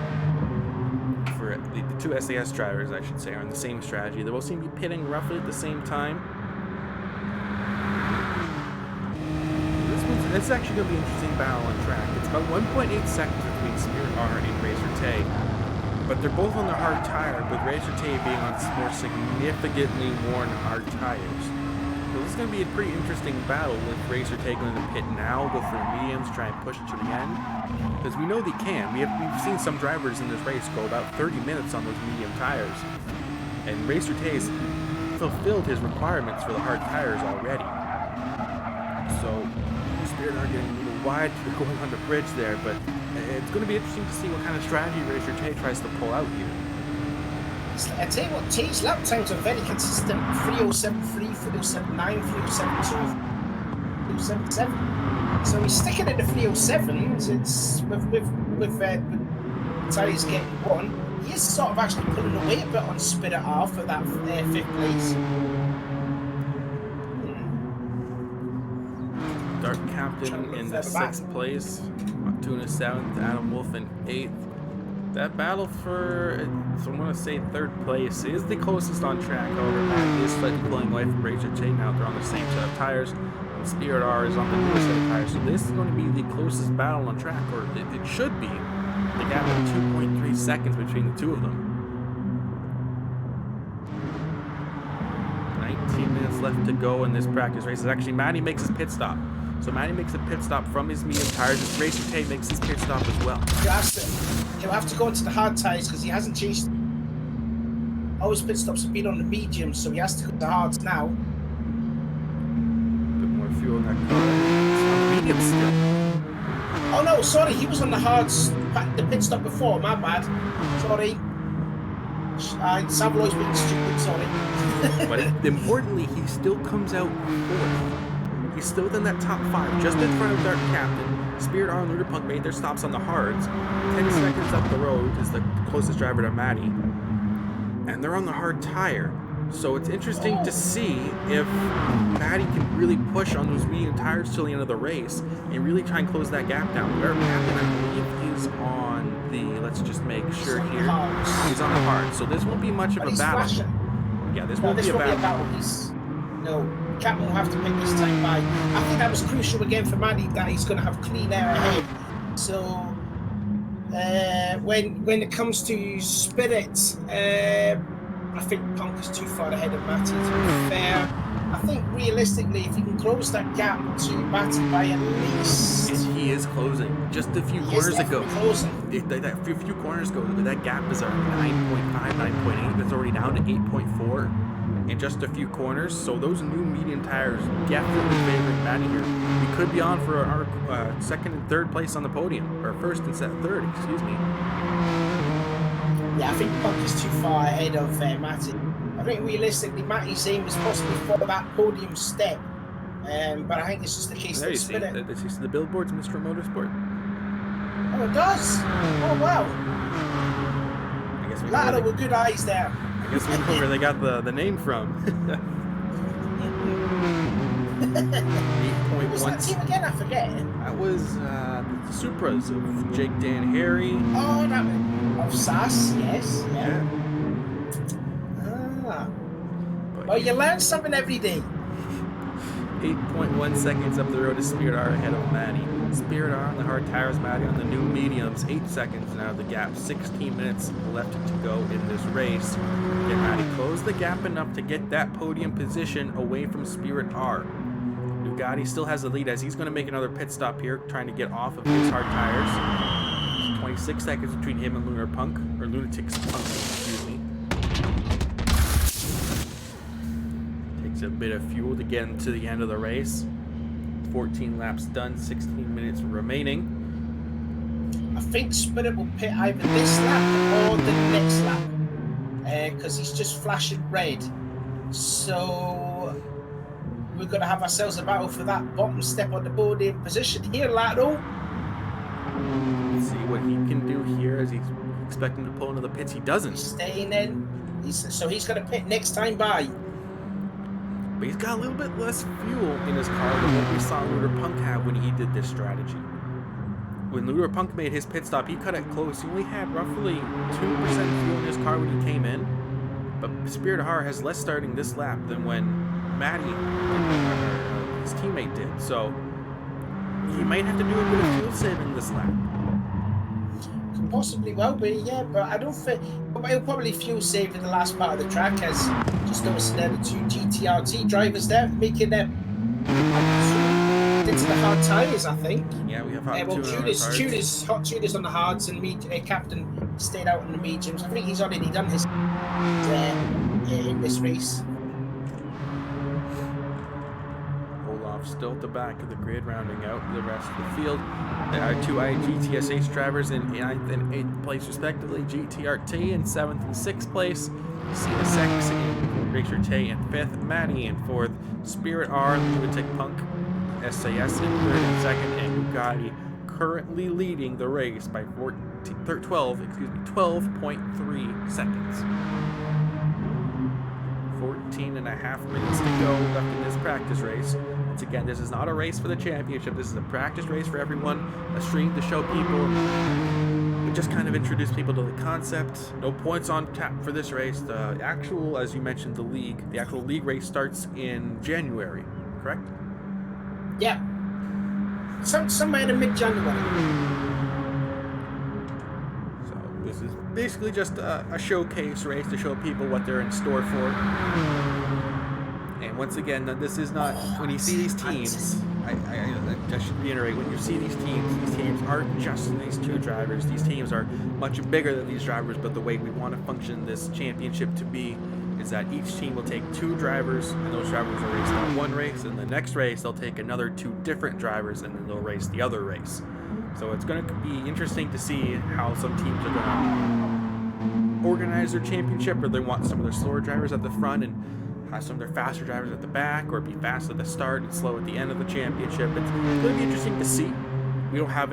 For the two SAS drivers, I should say, are on the same strategy. They both seem to be pitting roughly at the same time. This is actually going to be an interesting battle on track. It's about 1.8 seconds between Spirit R and Racer Tay. But they're both on the hard tire, with Racer Tay being on more significantly worn hard tires. So this is going to be a pretty interesting battle with Racer Tay going to pit now, go for the mediums, try and push it to the end. Because we know they can. We've seen some drivers in this race go about 30 minutes on those medium tires. And Racer Tay's fulfilled his requirements for the hard tires already. So Spirit are getting a little wide going on the bridge there, but it's going to be interesting to see what kind of strategy Racer Tay tries to pull out here. I tell you what, Tay's lap times are very consistent. 3:07.3, 3:07.9, 3:07.2, 3:07.7. So he's sticking at the 3:07s. It's with tyres getting one. He is sort of actually pulling away a bit on Spirit R for that fifth place. Dark Captain in the sixth place, Tuna seventh, Adam Wolf in eighth. That battle for, so I want to say third place, is the closest on track. However, Matt is slightly pulling away from Racer Tay now. They're on the same set of tires, and Spirit R is on the newest set of tires. So this is going to be the closest battle on track, or it should be. The gap of 2.3 seconds between the two of them. 19 minutes left to go in this practice race. Actually, Matty makes his pit stop. So Matty makes a pit stop from his medium tires. Racer Tay makes his pit stop as well. He'll have to go into the hard tires because he hasn't changed. All his pit stops have been on the mediums, so he has to go to the hards now. Bit more fuel in that car. It's on medium still. Oh no, sorry, he was on the hards, the pit stop before, my bad. Sorry. Savaloy's being stupid, sorry. But importantly, he still comes out fourth. He's still within that top five, just in front of Dark Captain. Spirit R and Luderpunk made their stops on the hards. 10 seconds up the road is the closest driver to Matty. And they're on the hard tire. So it's interesting to see if Matty can really push on those medium tires till the end of the race and really try and close that gap down. Dark Captain, I believe he's on the, let's just make sure here. He's on the hard. So this won't be much of a battle. Yeah, this won't be a battle. No, Captain will have to pick this time by. I think that was crucial again for Matty, that he's going to have clean air ahead. So when it comes to Spirit, I think Punk is too far ahead of Matty, to be fair. I think realistically, if he can close that gap to Matty by at least... He is closing. Just a few corners ago. That few corners ago, that gap is at 9.5, 9.8. It's already down to 8.4 in just a few corners. So those new medium tires definitely favoring Matty here. We could be on for our second and third place on the podium. Or first and third, excuse me. Yeah, I think Punk is too far ahead of Matty. I think realistically, Matty's aim is possibly for that podium step. But I think it's just the case there that you see, this is the billboards, Mr. Motorsport. Oh, it does? Oh, wow. I guess we Lado with good eyes there. I guess we know where they got the name from. 8.1. Who was that team again? I forget. That was the Supras of Jake, Dan, Harry. Oh, that of SAS, yes. Yeah. Well, you learn something every day. 8.1 seconds up the road to Spirit R ahead of Matty. Spirit R on the hard tires, Matty on the new mediums. 8 seconds now the gap. 16 minutes left to go in this race. Get Matty close the gap enough to get that podium position away from Spirit R. Bugatti still has the lead as he's going to make another pit stop here, trying to get off of his hard tires. 26 seconds between him and Lunatic's Punk, excuse me. Takes a bit of fuel to get him to the end of the race. 14 laps done, 16 minutes remaining. I think Spirit will pit either this lap or the next lap, because he's just flashing red. So we're going to have ourselves a battle for that bottom step on the podium position here, Lado. Let's see what he can do here as he's expecting to pull into the pits. He doesn't. He's staying in. So he's going to pit next time by. but he's got a little bit less fuel in his car than what we saw Luder Punk have when he did this strategy. When Luder Punk made his pit stop, he cut it close. He only had roughly 2% fuel in his car when he came in, but Spirit Har has less starting this lap than when Matty, his teammate, did. So he might have to do a bit of fuel saving this lap. Possibly will be, yeah, but I don't think he'll probably fuel save in the last part of the track, as just noticing there the 2 GTRT drivers there making them into the hard tyres, I think. Yeah, we have hot hot tuners on the hards, and Captain stayed out in the mediums. I think he's already done his in this race. Still at the back of the grid, rounding out the rest of the field. There are 2 GTSH drivers in 9th and 8th place respectively. GTRT in 7th and 6th place. CSX in Racer Tay in 5th. Matty in 4th. Spirit R, Lunatic Punk, SAS in 3rd and 2nd, and Bugatti currently leading the race by 12.3 seconds. 14.5 minutes to go left in this practice race. Once again, this is not a race for the championship. This is a practice race for everyone. A stream to show people. We just kind of introduce people to the concept. No points on tap for this race. The actual, as you mentioned, the actual league race starts in January, correct? Yeah. Somewhere in mid-January. This is basically just a showcase race to show people what they're in store for. And once again, this is not, when you see these teams, I should reiterate, when you see these teams aren't just these 2 drivers. These teams are much bigger than these drivers, but the way we want to function this championship to be is that each team will take 2 drivers, and those drivers will race on one race, and the next race they'll take another 2 different drivers, and then they'll race the other race. So it's going to be interesting to see how some teams are going to organize their championship, or they want some of their slower drivers at the front and have some of their faster drivers at the back, or be fast at the start and slow at the end of the championship. It's going to be interesting to see. We don't have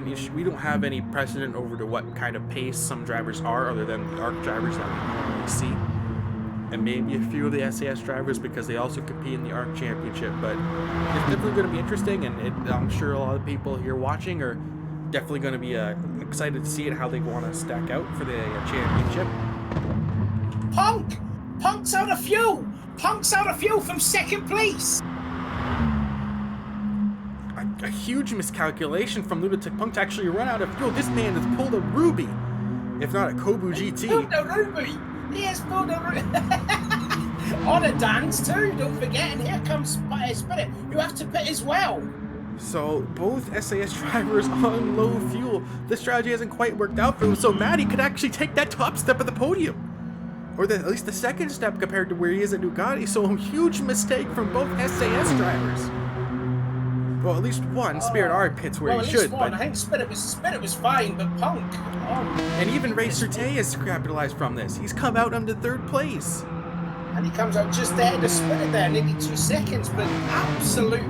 any precedent over to what kind of pace some drivers are, other than the ARC drivers that we normally see, and maybe a few of the SAS drivers because they also compete in the ARC championship. But it's definitely going to be interesting, and I'm sure a lot of people here watching are definitely going to be excited to see it, how they want to stack out for the championship. Punk's out of fuel. Punk's out of fuel from 2nd place. A huge miscalculation from Lunatic Punk to actually run out of fuel. This man has pulled a Ruby, if not a Kobu GT. Pulled a Ruby. He has pulled a Ruby. On a dance too, don't forget. And here comes Spirit, who have to pit as well. So both SAS drivers on low fuel. This strategy hasn't quite worked out for him, so Matty could actually take that top step of the podium. Or at least the 2nd step compared to where he is at Bugatti. So a huge mistake from both SAS drivers. Well, at least one. Spirit R pits where he should. But I think Spirit was fine, but Punk. And even Racer Tay has capitalized from this. He's come out under 3rd place. And he comes out just ahead of Spirit there, nearly 2 seconds, but absolute.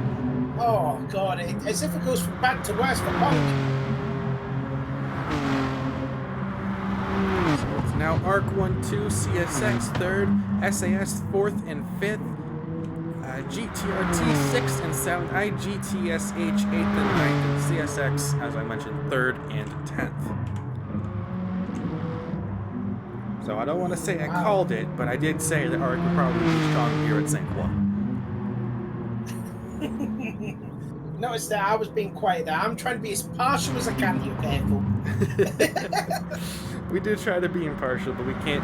Oh God! As if it goes from bad to worse for Punk. So it's now ARC 1-2, CSX 3rd, SAS 4th and 5th, GTRT 6th and 7th, IGTSH 8th and 9th, and CSX, as I mentioned, 3rd and 10th. So I don't want to say I called it, but I did say that ARC would probably be strong here at St. Croix. Notice that I was being quiet there. I'm trying to be as partial as I can. You careful. We do try to be impartial, but we can't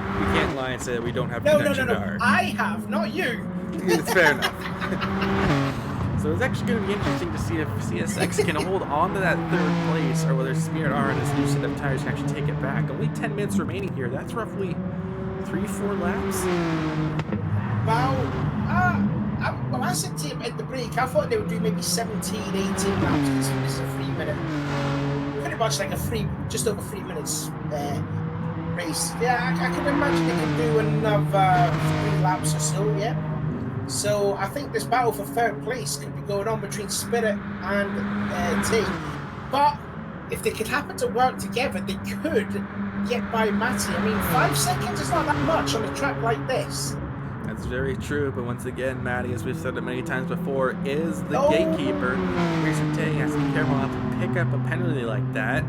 lie and say that we don't have No. to ARC. I have, not you. It's fair enough. So it's actually going to be interesting to see if CSX can hold on to that 3rd place, or whether Spirit R and his new set of tires can actually take it back. Only 10 minutes remaining here. That's roughly 3-4 laps. Well, I said to him at the break, I thought they would do maybe 17, 18 laps. This is a 3-minute, pretty much like just over 3 minutes race. Yeah, I can imagine they can do another 3 laps or so, yeah. So I think this battle for 3rd place could be going on between Spirit and T. But if they could happen to work together, they could get by Matty. I mean, 5 seconds is not that much on a track like this. That's very true, but once again, Maddie, as we've said it many times before, is the gatekeeper. Racer Tay has to be careful not to pick up a penalty like that.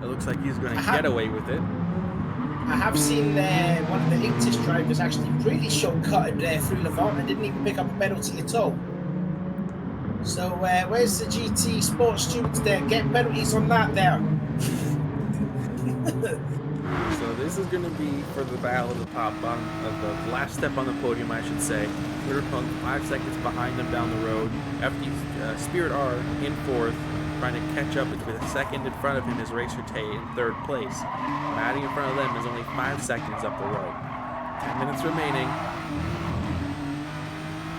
It looks like he's going to get away with it. I have seen one of the English drivers actually really shortcutted through Levant and didn't even pick up a penalty at all. So where's the GT Sports students there? Get penalties on that there. So this is going to be for the battle of the the last step on the podium, I should say. Twitterpunk 5 seconds behind them down the road. FD Spirit R in 4th, trying to catch up with a second in front of him is Racer Tay in 3rd place. Maddie in front of them is only 5 seconds up the road. 10 minutes remaining.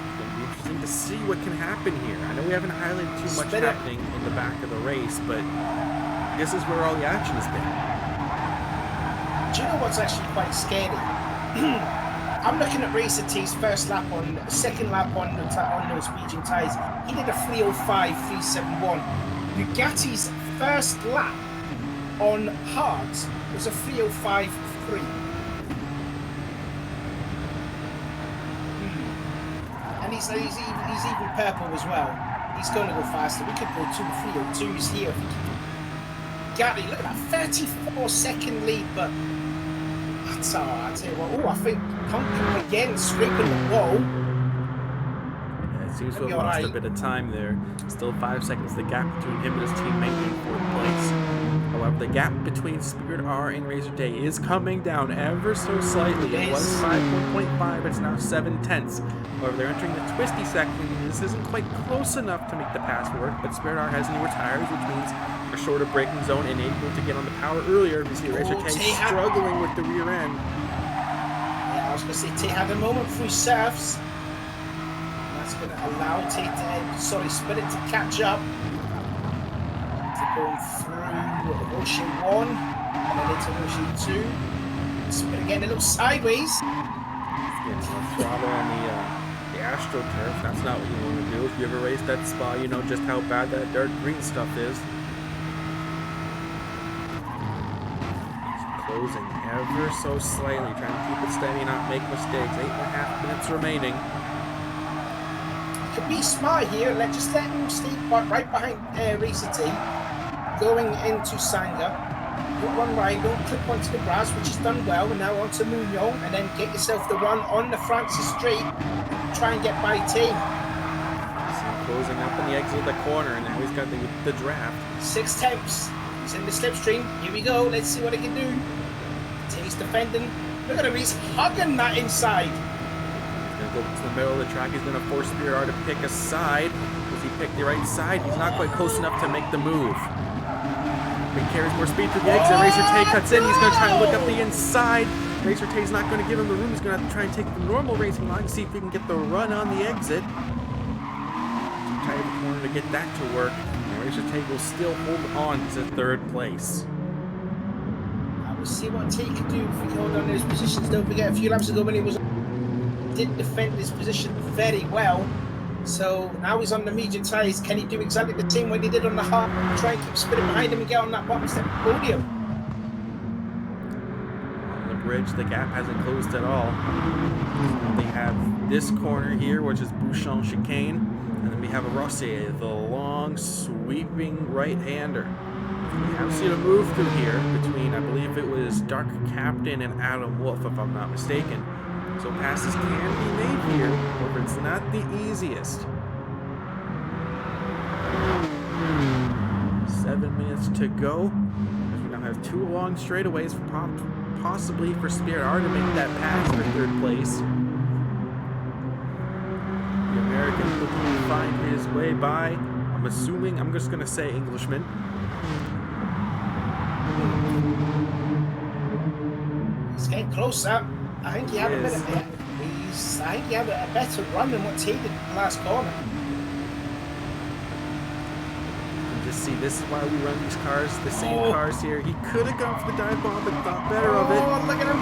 It's going to be interesting to see what can happen here. I know we haven't highlighted too much happening in the back of the race, but this is where all the action has been. Do you know what's actually quite scary? I'm looking at Racer T's second lap on those Norwegian tyres. He did a 3:05.371. Bugatti's first lap on hards was a 3:05.3. And he's even purple as well. He's going to go faster. We could go 2 3:02s here. Gatti, look at that 34-second lead, but that's all right. I tell you what. Oh, I think Pumpkin again scraping the wall. Yeah, it seems to have lost a bit of time there. Still 5 seconds the gap between him and his teammate in 4th place. However, the gap between Spirit R and Racer Tay is coming down ever so slightly. It was 5.5, it's now 7/10. However, they're entering the twisty section. This isn't quite close enough to make the pass work, but Spirit R has newer tires, which means a shorter braking zone and able to get on the power earlier. We see Racer Tay struggling with the rear end. Yeah, I was going to say Tay had a moment through surfs. That's going to allow Tay to, Spirit to catch up. To going through Ocean 1 and then into Ocean 2. Spirit getting a little sideways. Getting a throttle on the AstroTurf. That's not what you want to do. If you ever race that spot, you know just how bad that dark green stuff is. Closing ever so slightly, trying to keep it steady, not make mistakes. 8.5 minutes remaining. Could be smart here. Just let him stay right behind Racer T, going into Sanga. Put one right, don't clip onto the grass, which is done well, and now onto Munoz, and then get yourself the run on the Francis Straight. Try and get by T. Closing up on the exit of the corner, and now he's got the draft. 6 tenths. He's in the slipstream. Here we go. Let's see what he can do. T's defending. Look at him. He's hugging that inside. He's going to go to the middle of the track. He's going to force Spirit R to pick a side. Does he pick the right side? He's not quite close enough to make the move. He carries more speed through the exit. Racer Tay cuts in. He's going to try and look up the inside. Racer Tay's not going to give him the room. He's going to have to try and take the normal racing line, see if he can get the run on the exit. Tight of the corner to get that to work. And Racer Tay will still hold on to 3rd place. We'll see what Tay can do if we can hold on to his positions. Don't forget, a few laps ago when he did defend his position very well. So now he's on the medium tyres. Can he do exactly the same way he did on the hard? Try and keep spinning behind him and get on that bottom step of the podium. On the bridge, the gap hasn't closed at all. They have this corner here, which is Bouchon chicane, and then we have a Rossier, the long, sweeping right-hander. We have seen a move through here between, I believe it was Dark Captain and Adam Wolf, if I'm not mistaken. So passes can be made here, however it's not the easiest. 7 minutes to go. As we now have 2 long straightaways possibly for Spirit R to make that pass for 3rd place. The American looking to find his way by, I'm assuming, I'm just going to say Englishman. He's getting closer. I think he had a better run than what Tay did in the last corner. You just see, this is why we run these cars, the same cars here. He could have gone for the dive bomb, but thought better of it. Oh, look at him.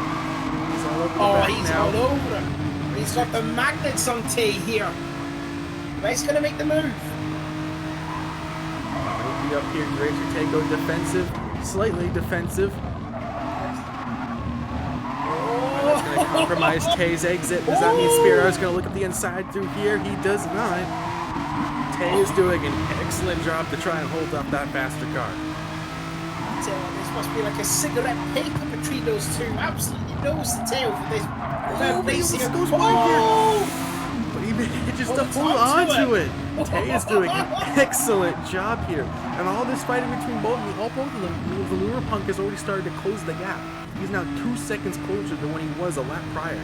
He's all over the back he's now. all over him. He's got the magnets on Tay here. He's going to make the move. Might be up here. Racer Tay go defensive, slightly defensive. That's going to compromise Tay's exit. Does that mean Spirit is going to look at the inside through here? He does not. Tay is doing an excellent job to try and hold up that faster car. This must be like a cigarette paper between those two. Absolutely nose to tail for this. He goes wide here. But he manages to hold on to it. Tay is doing an excellent job here. And all this fighting between both of them, the Lure Punk has already started to close the gap. He's now 2 seconds closer than when he was a lap prior.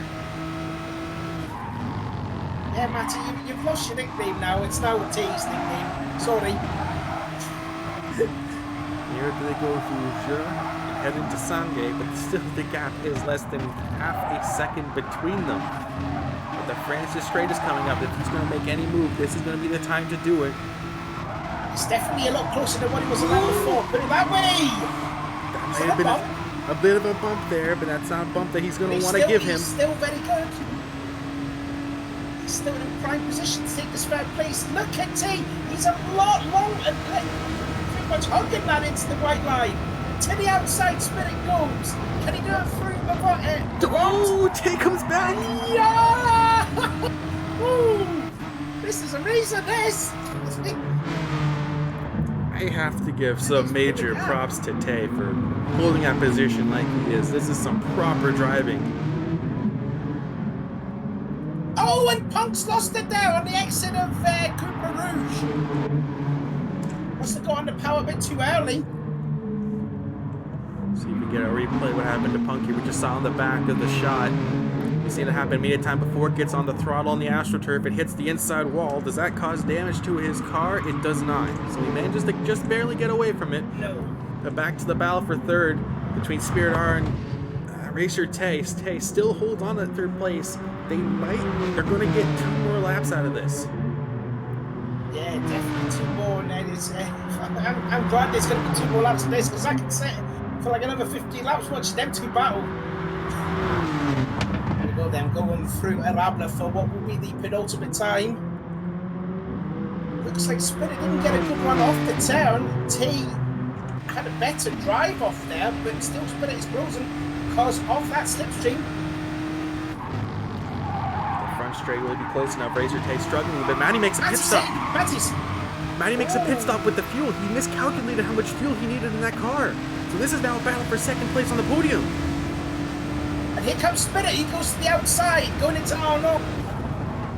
Yeah, Matty, you've lost your nickname now. It's now Tay's nickname. Sorry. Here they go through Jura and head into Sangay, but still the gap is less than half a second between them. But the Francis Straight is coming up. If he's going to make any move, this is going to be the time to do it. It's definitely a lot closer than what it was a lap before. Put it that way! That might have been a bit of a bump there, but that's not a bump that he's going to want to give him. He's still very good. He's still in a prime position to take this third place. Look at Tay. He's a lot longer. Pretty much hugging that into the white line. To the outside, Spirit goes. Can he do it through the bottom? Oh, Tay comes back. Yeah! Ooh, this is amazing, this! I have to give some major props to Tay for holding that position like he is. This is some proper driving. Oh, and Punk's lost it there on the exit of Cooper Rouge. Must have got on the power a bit too early. See if we get a replay what happened to Punky. We just saw on the back of the shot. You seen it happen immediate time before it gets on the throttle on the AstroTurf. It hits the inside wall. Does that cause damage to his car? It does not. So he manages to just barely get away from it. No. But back to the battle for third between Spirit R and Racer Tay. Tay still holds on to third place. They're going to get 2 more laps out of this. Yeah, definitely 2 more. And I'm glad there's going to be 2 more laps of this because I can sit for like another 15 laps watching them 2 battle. Them going through Arabla for what will be the penultimate time. Looks like Spirit didn't get a good run off the turn. Tay had a better drive off there, but still Spirit is closing because of that slipstream. The front straight will be close enough. Razor Tay struggling, but Matty makes a pit stop. Matty makes a pit stop with the fuel. He miscalculated how much fuel he needed in that car. So this is now a battle for second place on the podium. And here comes Spirit, he goes to the outside, going into Arnold.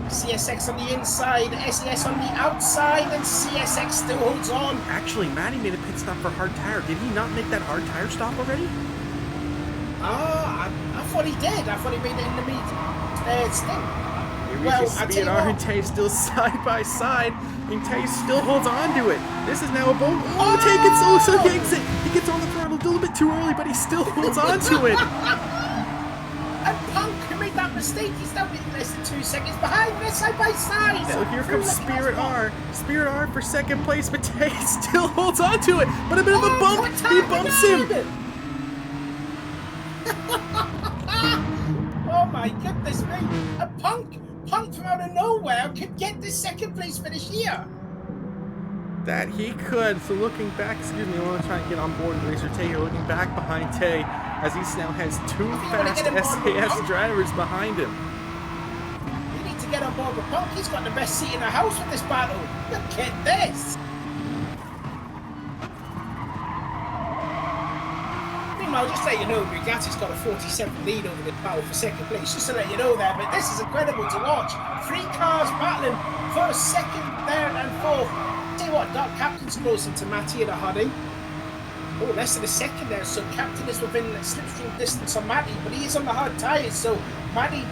CSX on the inside, SES on the outside, and CSX still holds on. Actually, Matty made a pit stop for hard tire. Did he not make that hard tire stop already? I thought he did. I thought he made it in the stint. Well, Spirit R and Tay still side by side, and Tay still holds on to it. This is now a boat. Oh, Tay gets so he exit. He gets on the throttle a little bit too early, but he still holds on to it. And Punk, who made that mistake, he's now in less than 2 seconds behind. They're side by side. So here comes Spirit R. Spirit R for second place, but Tay still holds on to it. But a bit of a bump. He bumps him. Oh my goodness me. A Punk from out of nowhere could get this second place finish here. That he could. So looking back, excuse me, I want to try and get on board Racer Tay here. Looking back behind Tay, as he now has 2 fast SAS drivers behind him. You need to get on board with Punk. He's got the best seat in the house with this battle. Look at this. Meanwhile, just to let you know, Bugatti's got a 47 lead over the battle for second place. Just to let you know there, but this is incredible to watch. 3 cars battling first, second, third, and fourth. Tell you what, Dark Captain's closing to Matty and a Huddy. Oh, less than a second there, so Captain is within slipstream distance on Matty, but he is on the hard tyres, so Matty,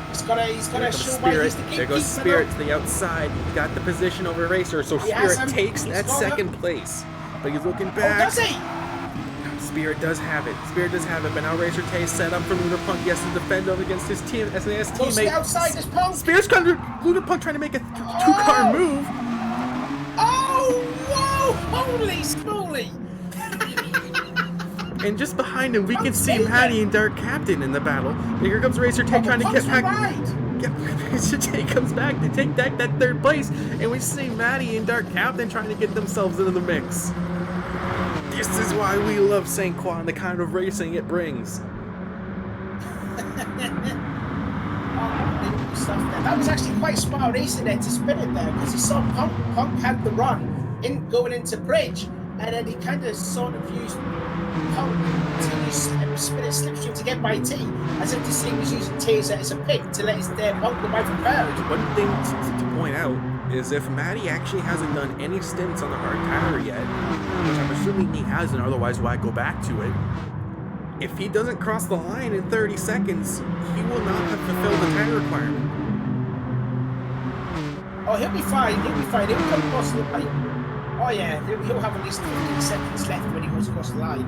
he's got to show why he's the gatekeeper. There goes Spirit to the outside. He's got the position over Racer, so Spirit takes that second place. But he's looking back. Oh, does he? Spirit does have it. Spirit does have it, but now Racer Tay set up for Lunar Punk. He has to defend up against his team, SAS Goes to the teammate. outside, this Punk. Spirit's coming to Lunar Punk trying to make a 2-car move. Oh, whoa! Holy smoly! And just behind him, we can see Matty and Dark Captain in the battle. And here comes Racer Tay trying to get back. Racer Tay comes back to take back that third place, and we see Matty and Dark Captain trying to get themselves into the mix. This is why we love St. Croix and the kind of racing it brings. stuff there. That was actually quite smart racing there to spin it there, because he saw Punk had the run going into bridge, and then he kind of sort of used Punk to spin it slipstream to get by T, as if to say he was using T as a pick to let his Punk go by for third. One thing to point out is if Matty actually hasn't done any stints on the hard tire yet, which I'm assuming he hasn't, otherwise why go back to it, if he doesn't cross the line in 30 seconds, he will not have fulfilled the tire requirement. Oh, he'll be fine. He'll be fine. He'll come across the line. Oh yeah, he'll have at least 15 seconds left when he goes across the line.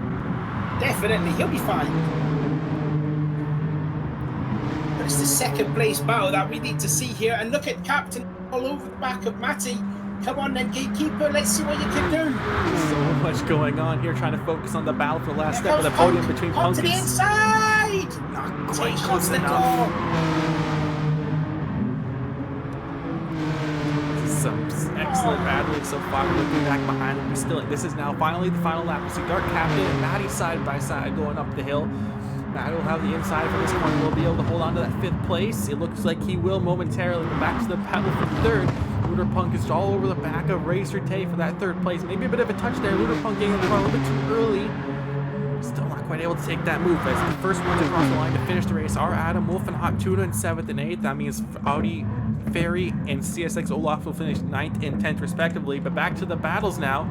Definitely, he'll be fine. But it's the second place battle that we need to see here. And look at Captain all over the back of Matty. Come on then, gatekeeper, let's see what you can do. So much going on here, trying to focus on the battle for the last step of the podium between Punk to the inside! Not quite close the enough. This is some excellent battling so far. Looking back behind him, this is now finally the final lap. We see Dark Captain and Matty side by side going up the hill. Matty will have the inside from this corner. Will be able to hold on to that 5th place. It looks like he will momentarily go back to the pedal for 3rd. Luder Punk is all over the back of Racer Tay for that 3rd place. Maybe a bit of a touch there. Luder Punk getting in the car a little bit too early. Still not quite able to take that move. As the first ones across the line to finish the race are Adam Wolf and Hot Tuna in 7th and 8th. That means Audi Ferry and CSX Olaf will finish 9th and 10th respectively. But back to the battles now.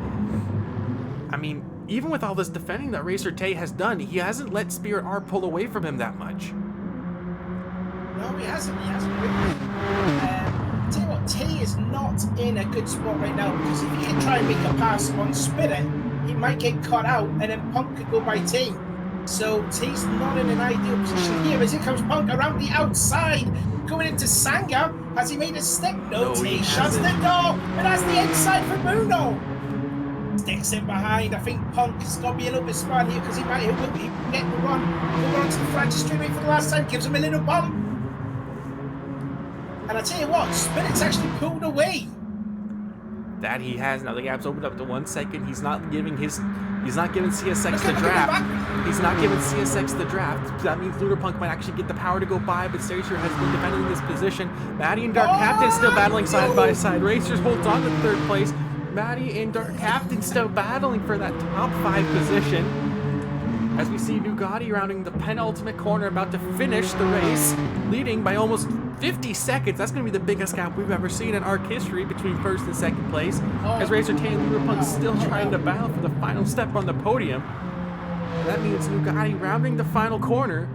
I mean, even with all this defending that Racer Tay has done, he hasn't let Spirit R pull away from him that much. No, he hasn't. He hasn't really. Tell you what, Tay is not in a good spot right now, because if he can try and make a pass on Spirit, he might get caught out, and then Punk could go by Tay. So Tay's not in an ideal position here. As here comes Punk around the outside, going into Sanga. Has he made a step? No, Tay shuts the door, and that's the inside for Bruno. Sticks in behind. I think Punk has got to be a little bit smart here, because he might get the run. Go on to the front straight away for the last time, gives him a little bump. And I tell you what, Spirit's actually pulled away. That he has. Now the gap's opened up to 1 second. He's not giving CSX the draft. He's not giving CSX the draft. That means Luder Punk might actually get the power to go by, but Stacer has been defending this position. Matty and Dark Captain still battling side by side. Racers holds on to 3rd place. Matty and Dark Captain still battling for that top 5 position. As we see Nugatti rounding the penultimate corner, about to finish the race, leading by almost 50 seconds. That's going to be the biggest gap we've ever seen in ARC history between 1st and 2nd place. As Racer Tay and Luder Punk still trying to battle for the final step on the podium. And that means Nugatti rounding the final corner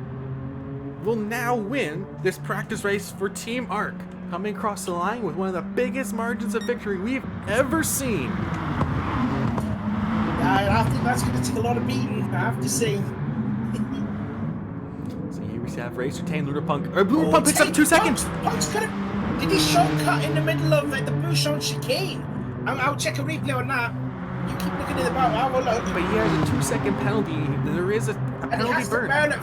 will now win this practice race for Team ARC, coming across the line with one of the biggest margins of victory we've ever seen. I think that's going to take a lot of beating, I have to say. So here we have Racer Tay and Luder Punk. Luder Punk picks up 2 seconds. Punk's gonna. Did he shortcut in the middle of the Bouchon chicane? I'll check a replay on that. You keep looking at the bar. I will look. But he has a 2-second penalty. There is a penalty burn. And he has to burn it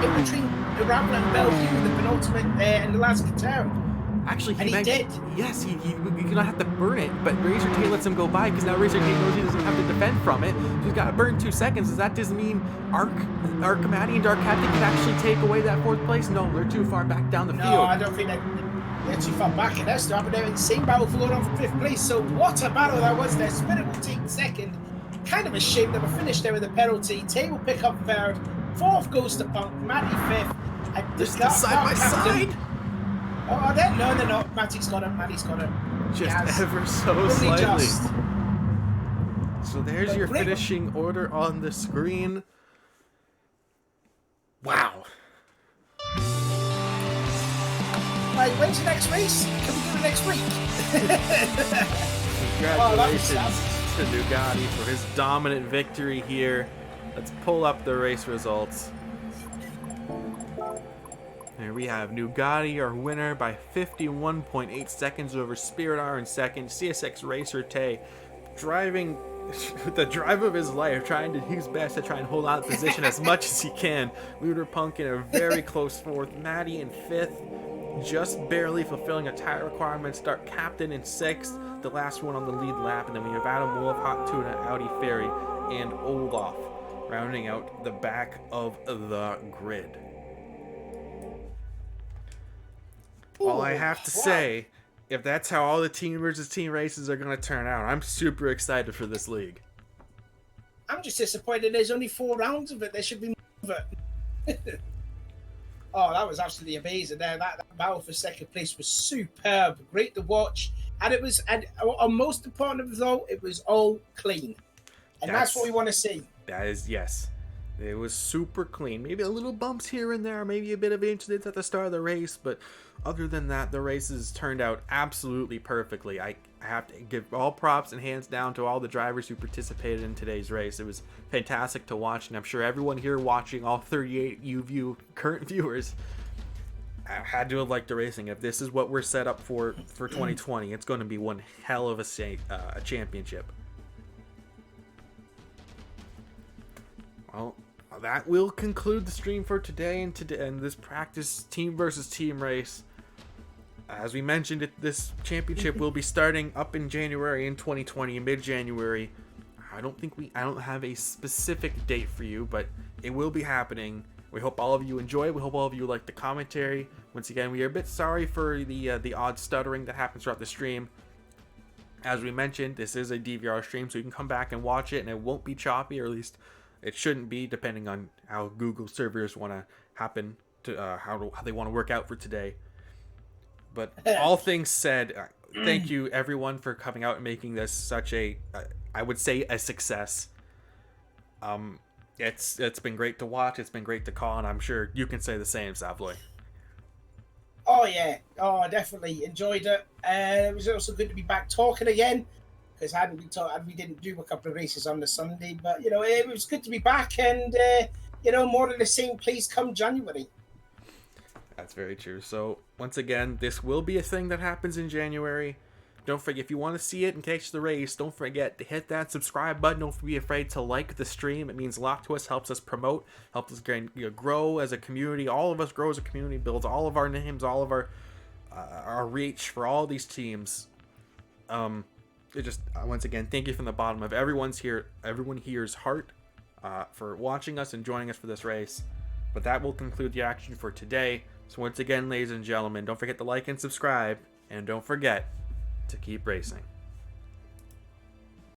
in between the Ramble and Bellevue, the penultimate and the last turn. Actually, he did. Yes, he gonna have to burn it, but Razor Tay lets him go by because now Razor Tay knows he doesn't have to defend from it. So he's got to burn 2 seconds. Does that just mean Matty and Dark Captain can actually take away that 4th place? No, they're too far back down the field. No, I don't think they're too far back, and they're still up there in the same battle for going on for 5th place. So what a battle that was there. Spirit will take 2nd. Kind of a shame that we finished there with a penalty. Tay will pick up 3rd. 4th goes to Punk. Matty 5th. And Just side by side. Oh, they're not. Matty's got him. Just ever so slightly. Just. So there's your finishing order on the screen. Wow. Like, when's the next race? Can we do it next week? Congratulations to Nugatti for his dominant victory here. Let's pull up the race results. There we have Nugatti, our winner, by 51.8 seconds over Spirit R in 2nd. CSX Racer Tay driving the drive of his life, trying to his best to try and hold on to position as much as he can. Luder Punk in a very close 4th. Matty in 5th, just barely fulfilling a tire requirement. Dark Captain in 6th, the last one on the lead lap. And then we have Adam Wolf, Hot Tuna, Audi Ferry, and Olaf rounding out the back of the grid. all I have to say, if that's how all the team versus team races are going to turn out, I'm super excited for this league. I'm just disappointed there's only 4 rounds of it. There should be more of it. Oh, that was absolutely amazing there. That battle for second place was superb. Great to watch. And it was, and on most important of it all, it was all clean. And that's what we want to see. That is, yes. It was super clean. Maybe a little bumps here and there, maybe a bit of incidents at the start of the race, but other than that, the races turned out absolutely perfectly. I have to give all props and hands down to all the drivers who participated in today's race. It was fantastic to watch, and I'm sure everyone here watching, all 38 current viewers, had to have liked the racing. If this is what we're set up for 2020, it's going to be one hell of a championship. Well, that will conclude the stream for today and this practice team versus team race. As we mentioned, this championship will be starting up in January in 2020, mid-January. I don't have a specific date for you, but it will be happening. We hope all of you enjoy it. We hope all of you like the commentary. Once again, we are a bit sorry for the odd stuttering that happens throughout the stream. As we mentioned, this is a DVR stream, so you can come back and watch it, and it won't be choppy, or at least it shouldn't be, depending on how Google servers want to happen to how they want to work out for today. But all things said, thank you everyone for coming out and making this such a, I would say, a success. It's been great to watch. It's been great to call, and I'm sure you can say the same, Savoy. Oh yeah, I definitely enjoyed it. It was also good to be back talking again, because we didn't do a couple of races on the Sunday, but it was good to be back, and more of the same. Please come January. That's very true. So once again, this will be a thing that happens in January. Don't forget, if you want to see it and catch the race, don't forget to hit that subscribe button. Don't be afraid to like the stream. It means a lot to us, helps us promote, helps us grow as a community. All of us grow as a community, builds all of our names, all of our reach for all these teams. It just once again, thank you from the bottom of everyone here's heart for watching us and joining us for this race. But that will conclude the action for today. So once again, ladies and gentlemen, don't forget to like and subscribe, and don't forget to keep racing.